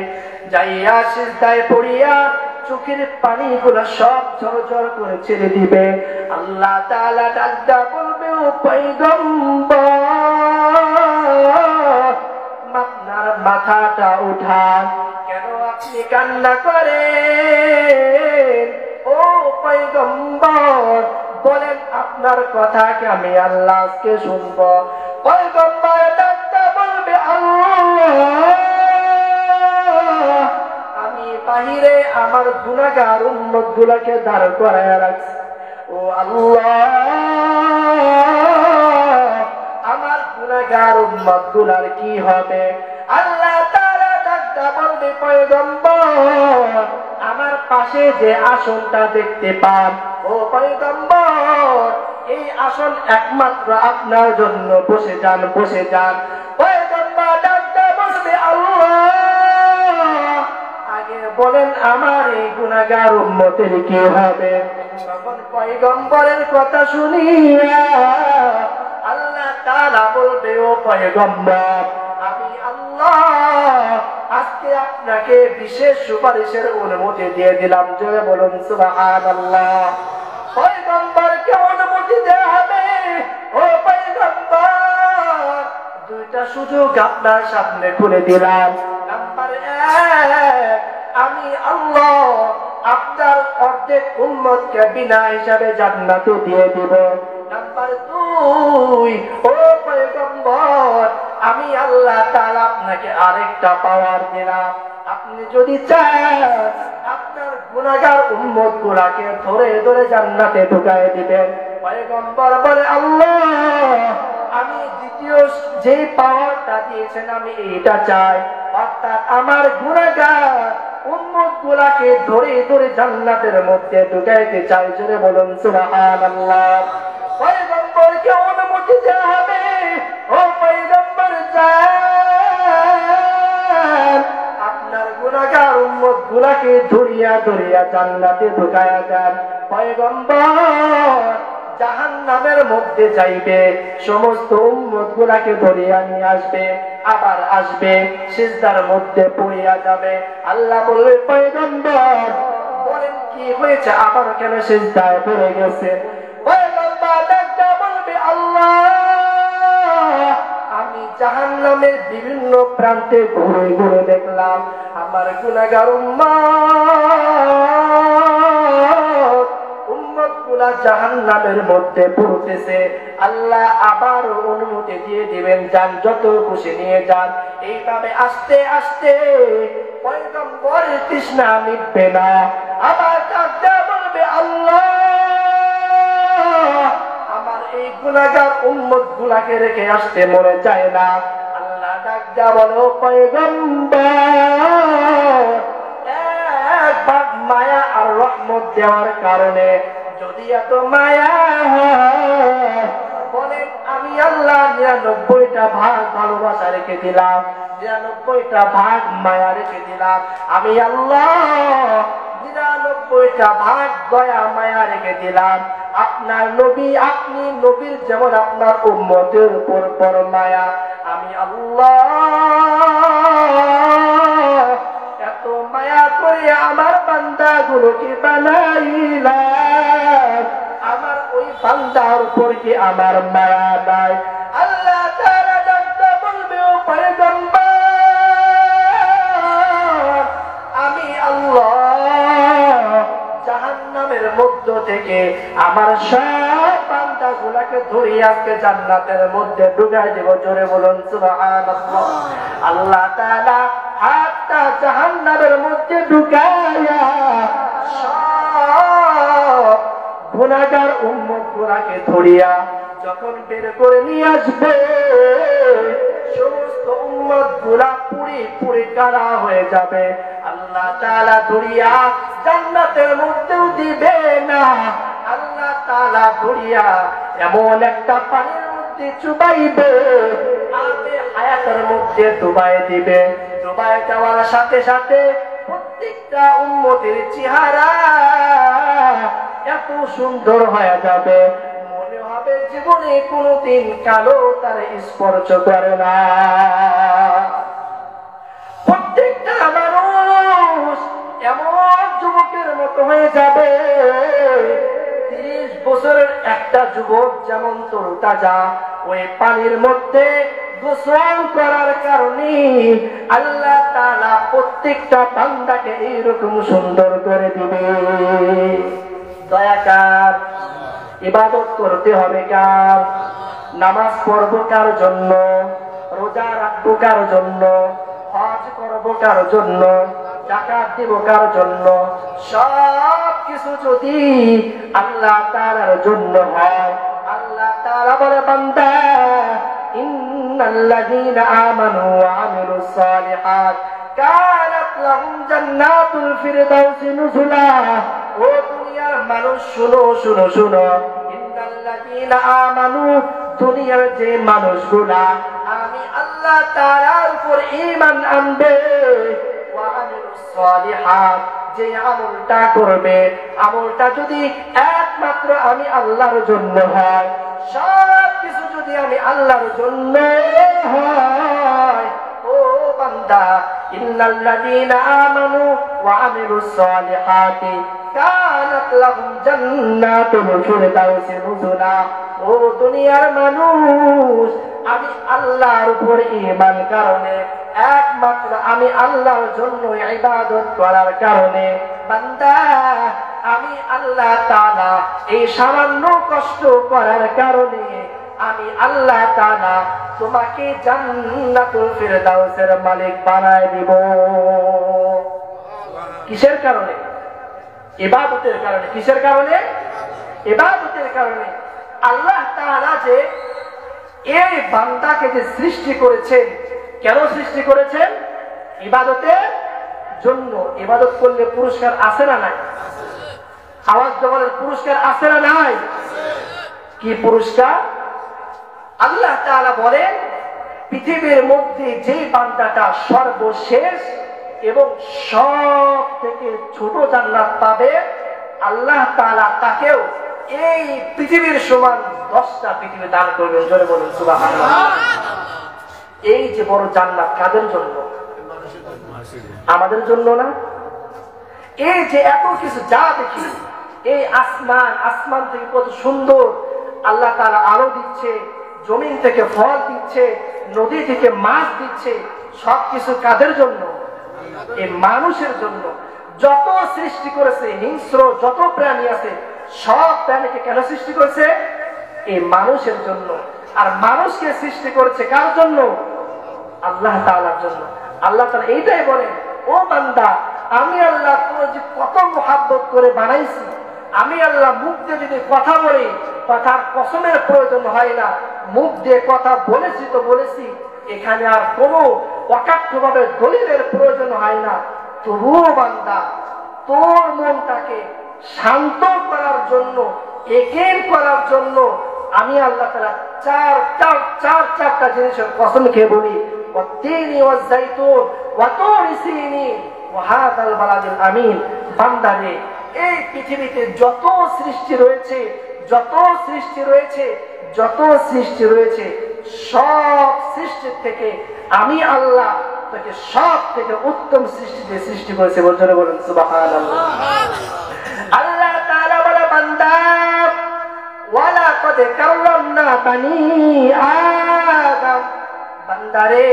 যাইয়া সিজদায় পড়িয়া চোখের পানিগুলো সব ঝরঝর করে ছেড়ে দিবে। আল্লাহ তাআলা ডাকটা বলবে, ও পয়গম্বর আপনার মাথাটা উঠান, কেন আপনি কান্না করেন? ও পয়গম্বর বলেন আপনার কথাকে আমি আল্লাহ আজকে শুনবো। পয়গম্বর ডাকটা বলবে, আল্লাহ আমি বাহিরে আমার গুনাহগার উম্মত গুলাকে দাঁড় করায় রাখছি, ও আল্লাহ আমার গুনাহগার উম্মত গুলার কি হবে? আল্লাহ তাআলা ডাকটা বলবে, পয়গম্বর আমার পাশে যে আসনটা দেখতে পান, ও পয়গম্বর এই আসন একমাত্র আপনার জন্য, বসে যান বসে যান। পয়গম্বর ডাকটা বলবে, আল্লাহ আগে বলেন আমার এই গুনাহগার উম্মতের কি হবে? তখন পয়গম্বরের কথা শুনিয়া আল্লাহ তাআলা বলবে, ও পয়গম্বর আমি আল্লাহ আজকে আপনাকে বিশেষ সুপারিশের অনুমতি দিয়ে দিলাম। জোরে বলুন সুবহানাল্লাহ। পয়গম্বরকে অনুমতি দেওয়া হবে। ও পয়গম্বর দুইটা সুযোগ আপনার সামনে খুলে দিলাম। নাম্বার 1, আমি আল্লাহ আপনার অর্ধেক উম্মতকে বিনা হিসাবে জান্নাতে দিয়ে দিব। নাম্বার 2, ও পয়গম্বর আমি আল্লাহ তাআলা আপনাকে আরেকটা পাওয়ার দিলাম। আপনি যদি চান আপনার গুনাহগার উম্মত গুলাকে ধরে ধরে জান্নাতে ঢুকায় দিবেন। পয়গম্বর বলে, আল্লাহ আমি দ্বিতীয় যে পাওয়ারটা দিয়েছেন আমি এইটা চাই, অর্থাৎ আমার গুনাহগার উম্মত গুলাকে ধরে ধরে জান্নাতের মধ্যে ঢুকাইতে চাই। জোরে বলুন সুবহানাল্লাহ। পয়গম্বরকে অনুমতি দেওয়া হবে। ও পয়গম্বর যান আপনার গুনাহগার উম্মত গুলাকে ধরিয়া ধরিয়া জান্নাতে ঢুকায়া দেন। পয়গম্বর জাহান্নামের মধ্যে যাইবে, সমস্ত উম্মত গুলাকে ধরিয়া নিয়ে আসবে, আবার আসবে সিজদার মধ্যে পড়িয়া যাবে। আল্লাহ বলবে, পয়গম্বর বলেন কি হয়েছে, আবার কেন সিজদায় পড়ে গেছে? পয়গম্বর ডাকটা বলবে, আল্লাহ আমি জাহান্নামের বিভিন্ন প্রান্তে ঘুরে ঘুরে দেখলাম আমার গুনাহগার উম্মত গুলা জাহান্নামের মধ্যে পড়তেছে। আল্লাহ আবার অনুমতি দিয়ে দিবেন, যান যত খুশি নিয়ে যান। এইভাবে আস্তে আস্তে পয়গম্বরের তৃষ্ণা মিটবে না। আবার ডাকটা বলবে, আল্লাহ আমার এই গুনাহগার উম্মত গুলাকে রেখে আসতে মনে চায় না। আল্লাহ ডাকটা বলো, পয়গম্বর একবার মায়া আর রহমত দেওয়ার কারণে যদি এত মায়া হয় বলেন আমি আল্লাহ 99টা ভাগ ভালোবাসা রেখে দিলাম, 99টা ভাগ মায়া রেখে দিলাম। আমি আল্লাহ 99টা ভাগ দয়া মায়া রেখে দিলাম। আপনার নবী, আপনি নবীর যেমন আপনার উম্মতের উপর বড় মায়া, আমি আল্লাহ এত মায়া করে আমার বান্দা গুলোকে বানাইলাম, আমার ওই বান্দার উপর কি আমার মায়া নাই? আল্লাহ তাআলা ডাকতে বলবে, ও পয়গম্বর আমি আল্লাহ জাহান্নামের মধ্য থেকে আমার সব বান্দা গুলাকে ধরে আজকে জান্নাতের মধ্যে ঢুকাই দেব। জোরে বলুন সুবহানাল্লাহ। আল্লাহ তাআলা হাতটা জাহান্নামের মধ্যে ঢুকায়া সব গুনাহগার উম্মত গুলাকে ধরিয়া যখন বের করে নিয়ে আসবে সমস্ত উম্মত গুলা পুরি পুরি কারা হয়ে যাবে। আল্লাহ তাআলা দরিয়া জান্নাতের মধ্যেও দিবে না। আল্লাহ তাআলা দরিয়া এমন একটা পানির মধ্যে চুবাইবে, আবে হায়াতের মধ্যে ডুবাই দিবে। ডুবাই যাওয়ার সাথে সাথে প্রত্যেকটা উম্মতের চেহারা এত সুন্দর হয়ে যাবে, মনে হবে জীবনে কোনোদিন কালো তার স্পর্শ করে না। প্রত্যেকটা মানুষ এমন যুবকের মতো হয়ে যাবে, 30 বছরের একটা যুবক যেমন তরতাজা, ওই পানির মধ্যে গোসল করার কারণে আল্লাহ তাআলা প্রত্যেকটা বান্দাকে এইরকম সুন্দর করে দিবে। দয়া কার? ইবাদত করতে হবে কার? নামাজ পড়বো কার জন্য? রোজা রাখবো কার জন্য? হজ করবো কার জন্য? যাকাত দিব কার জন্য? সব কিছু যদি আল্লাহ তাআলার জন্য হয়, আল্লাহ তাআলা বলে বান্দা ইন্নাল্লাযীনা আমানু ওয়া আমিলুস সালিহাত কানাত লাহুম জান্নাতুল ফিরদাউসি নুজুলা। ও দুনিয়ার মানুষ শুনো শুনো শুনো, ইন্নাল্লাযীনা আমানু, দুনিয়ার যে মানুষগুলা আমি আল্লাহ তাআলার উপর ঈমান আনবে, ওয়া আমিলুস সালিহাত, যে আমলটা করবে, আমলটা যদি একমাত্র আমি আল্লাহর জন্য হয়, সব কিছু যদি আমি আল্লাহর জন্য হয়, ও বান্দা ইন্নাল্লাযীনা আমানু ওয়া আমিলুস সালিহাতি কানাত লাহুম জান্নাতুল ফিরদাউসি নুজুলা। ও দুনিয়ার মানুষ, আমি আল্লাহর উপর ঈমান কারণে, একমাত্র আমি আল্লাহর জন্য ইবাদত করার কারণে, বান্দা আমি আল্লাহ তাআলা এই সামান্য কষ্ট করার কারণে আমি আল্লাহ তাআলা তোমাকে জান্নাতুল ফিরদাউসের মালিক বানায় দিব। কিসের কারণে? ইবাদতের কারণে। কিসের কারণে? ইবাদতের কারণে। আল্লাহ তাআলা যে এই বান্দাকে যে সৃষ্টি করেছেন, কেন সৃষ্টি করেছেন? ইবাদতের জন্য। ইবাদত করলে পুরস্কার আছে না নাই? আওয়াজ দেওয়ার পুরস্কার আছে না নাই? কি পুরস্কার? আল্লাহ তাআলা বলেন পৃথিবীর মধ্যে যে বান্দাটা সর্বশেষ এবং সব থেকে ছোট জান্নাত পাবে, আল্লাহ তাআলা তাকেও এই পৃথিবীর সমান 10টা পৃথিবী দান করবেন। জোরে বলুন সুবহানাল্লাহ। এই যে বড় জান্নাত কাদের জন্য? আমাদের জন্য না? এই যে এত কিছু যা দেখি, এই আসমান, আসমান থেকে কত সুন্দর আল্লাহ তাআলা আলো দিচ্ছে, জমিন থেকে ফল দিচ্ছে, নদী থেকে মাছ দিচ্ছে, সবকিছু কাদের জন্য? এই মানুষের জন্য। যত সৃষ্টি করেছে, হিংস্র যত প্রাণী আছে, সব প্রাণীকে কেন সৃষ্টি করেছে? এই মানুষের জন্য। আর মানুষকে সৃষ্টি করেছে কার জন্য? আল্লাহ তাআলার জন্য। আল্লাহ তাআলা এইটাই বলেন, ও বান্দা আমি আল্লাহ তোর যে কত মহব্বত করে বানাইছি, আমি আল্লাহ মুখ দিয়ে যদি কথা বলি, কথার কসমের প্রয়োজন হয় না, মুখ দিয়ে কথা বলেছি তো বলেছি, এখানে আর কোনো অকাঠ্যভাবে দলিলের প্রয়োজন হয় না। তবুও বান্দা তোর মনটাকে শান্ত করার জন্য, একের করার জন্য আমি আল্লাহ তাআলা চারটা জিনিসের কসম খেয়ে বলি, ওয়াত্তিনি ওয়াজ্জাইতুন ওয়া তুরি সিনিন ওয়া হাযাল বালাদিল আমিন। বান্দারে এই পৃথিবীতে যত সৃষ্টি রয়েছে, যত সৃষ্টি রয়েছে, যত সৃষ্টি রয়েছে, সব সৃষ্টির থেকে আমি আল্লাহ তাকে সব থেকে উত্তম সৃষ্টিতে সৃষ্টি করেছে। বলতে বলুন সুবহানাল্লাহ। আল্লাহ তাআলা বলে বান্দা ওয়ালা কদ কাররামনা বানি আদম, বান্দারে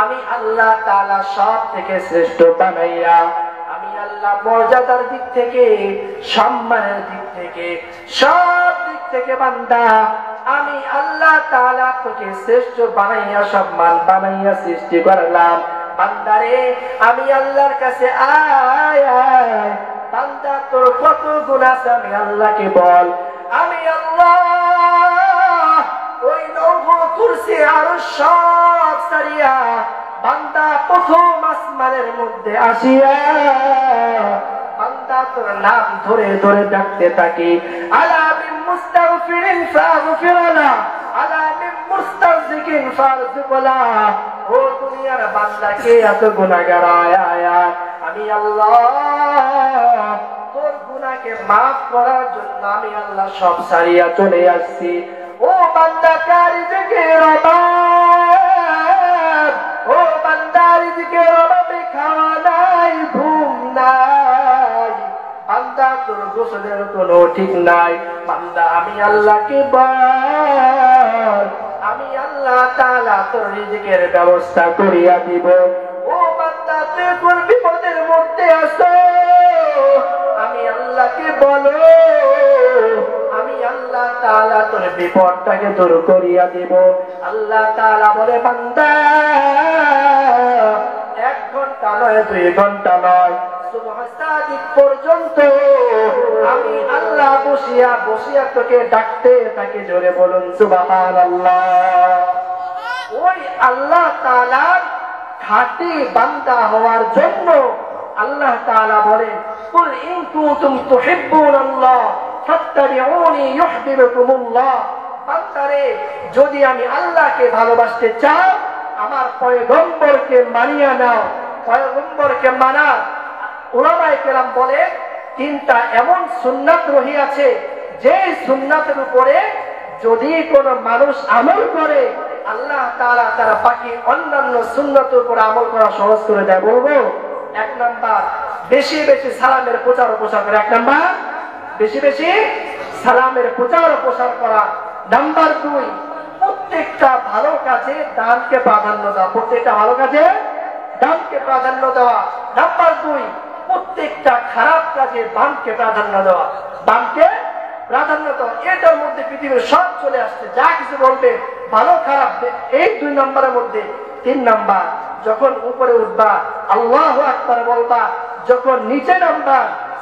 আমি আল্লাহ তাআলা সব থেকে শ্রেষ্ঠ বানাইয়া, আমি আল্লাহ মর্যাদার দিক থেকে, সম্মানের দিক থেকে, সব দিক থেকে বান্দা আমি আল্লাহ তাআলা তোকে শ্রেষ্ঠ বানাইয়া, সম্মান বানাইয়া সৃষ্টি করলাম। বান্দারে আমি আল্লাহর কাছে আয় আয়, বান্দা তোর কত গুনাহ আছে আমি আল্লাহকে বল। আমি আল্লাহ কুরসি আর সব সারিয়া বান্দা প্রথম আসমানের মধ্যে আসিয়া বান্দা তোর নাম ধরে ধরে ডাকতে থাকে, আলা মিন মুস্তাগফিরিন ফাগফিরলা, আলা মিন মুস্তাযিকিন ফারযুকলা। ও দুনিয়ার বান্দা কে এত গুনাহগার আয়া, আমি আল্লাহ তোর গুনাহকে maaf করার জন্য আমি আল্লাহ সব সারিয়া চলে আসছি। ও বান্দা কার রিজকের অভাব, ও বান্দা রিজকের অভাবে খাওয়া নাই, ঘুম নাই, বান্দা তোর গোসলের কোনো ঠিক নাই, বান্দা আমি আল্লাহকে বল, আমি আল্লাহ তাআলা তোর রিজকের ব্যবস্থা করিয়া দিব। ও বান্দা তুই কোন বিপদের মধ্যে আছো, আমি আল্লাহকে বলো, আমি আল্লাহ তাআলা তোর বিপদটাকে দূর করিয়া দিব। আল্লাহ তাআলা বলে, বান্দা 1 ঘন্টা নয়, 2 ঘন্টা নয়, সুবহ সাদিক পর্যন্ত আমি আল্লাহ বসিয়া বসিয়া তোকে ডাকতে তাকে জোরে বলুন সুবহানাল্লাহ। ওই আল্লাহ তাআলার খাঁটি বান্দা হওয়ার জন্য আল্লাহ তাআলা বলেন, কুল ইন কুনতুম তুহিব্বুনাল্লাহ ফাত্তাবিউনি ইউহিব্বুকুমুল্লাহ। বান্দারে যদি আমি আল্লাহকে ভালোবাসতে চাও আমার পয়গম্বরকে মানিয়া নাও। পয়গম্বরকে মানা উলামায়ে কেরাম বলে 3টা এমন সুন্নাত রহিয়াছে যে সুন্নাতের উপরে যদি কোনো মানুষ আমল করে আল্লাহ তাআলা তার বাকি অন্যান্য সুন্নাতের উপর আমল করা সহজ করে দেয়। বলবো 1 নাম্বার বেশি বেশি সালামের প্রচার ও প্রসার করা। 1 নাম্বার বেশি বেশি সালামের প্রচার ও প্রসার করা। নাম্বার 2 প্রত্যেকটা ভালো কাজে দানকে প্রাধান্য দেওয়া। প্রত্যেকটা ভালো কাজে দানকে প্রাধান্য দেওয়া। নাম্বার 2 প্রত্যেকটা খারাপ কাজে দানকে প্রাধান্য দেওয়া। দানকে প্রাধান্য দেওয়া, এটার মধ্যে পৃথিবীর সব চলে আসছে। যা কিছু বলবে ভালো খারাপ এই 2 নম্বরের মধ্যে। 3 নাম্বার যখন উপরে উঠবা আল্লাহু আকবার বলবা, যখন নিচে নামবা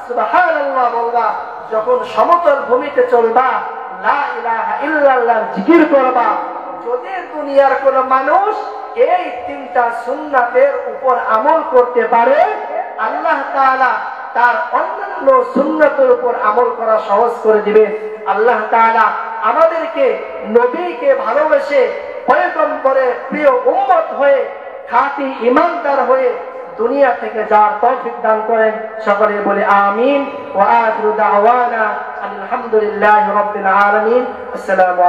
সুবহানাল্লাহ বলবা, যখন সমতল ভূমিতে চলবা লা ইলাহা ইল্লাল্লাহ জিকির করবা। যদি দুনিয়ার কোন মানুষ এই 3টা সুন্নাতের উপর আমল করতে পারে আল্লাহ তাআলা তার অন্যান্য সুন্নাতের উপর আমল করা সহজ করে দিবেন। আল্লাহ তাআলা আমাদেরকে নবীকে ভালোবেসে পয়গম্বরের প্রিয় উম্মত হয়ে খাঁটি ঈমানদার হয়ে দুনিয়া থেকে যাওয়ার তৌফিক দান করেন। সকলে বলে আমিন। ওয়া আখিরু দাওয়ানা আলহামদুলিল্লাহি রাব্বিল আলামিন। আসসালামু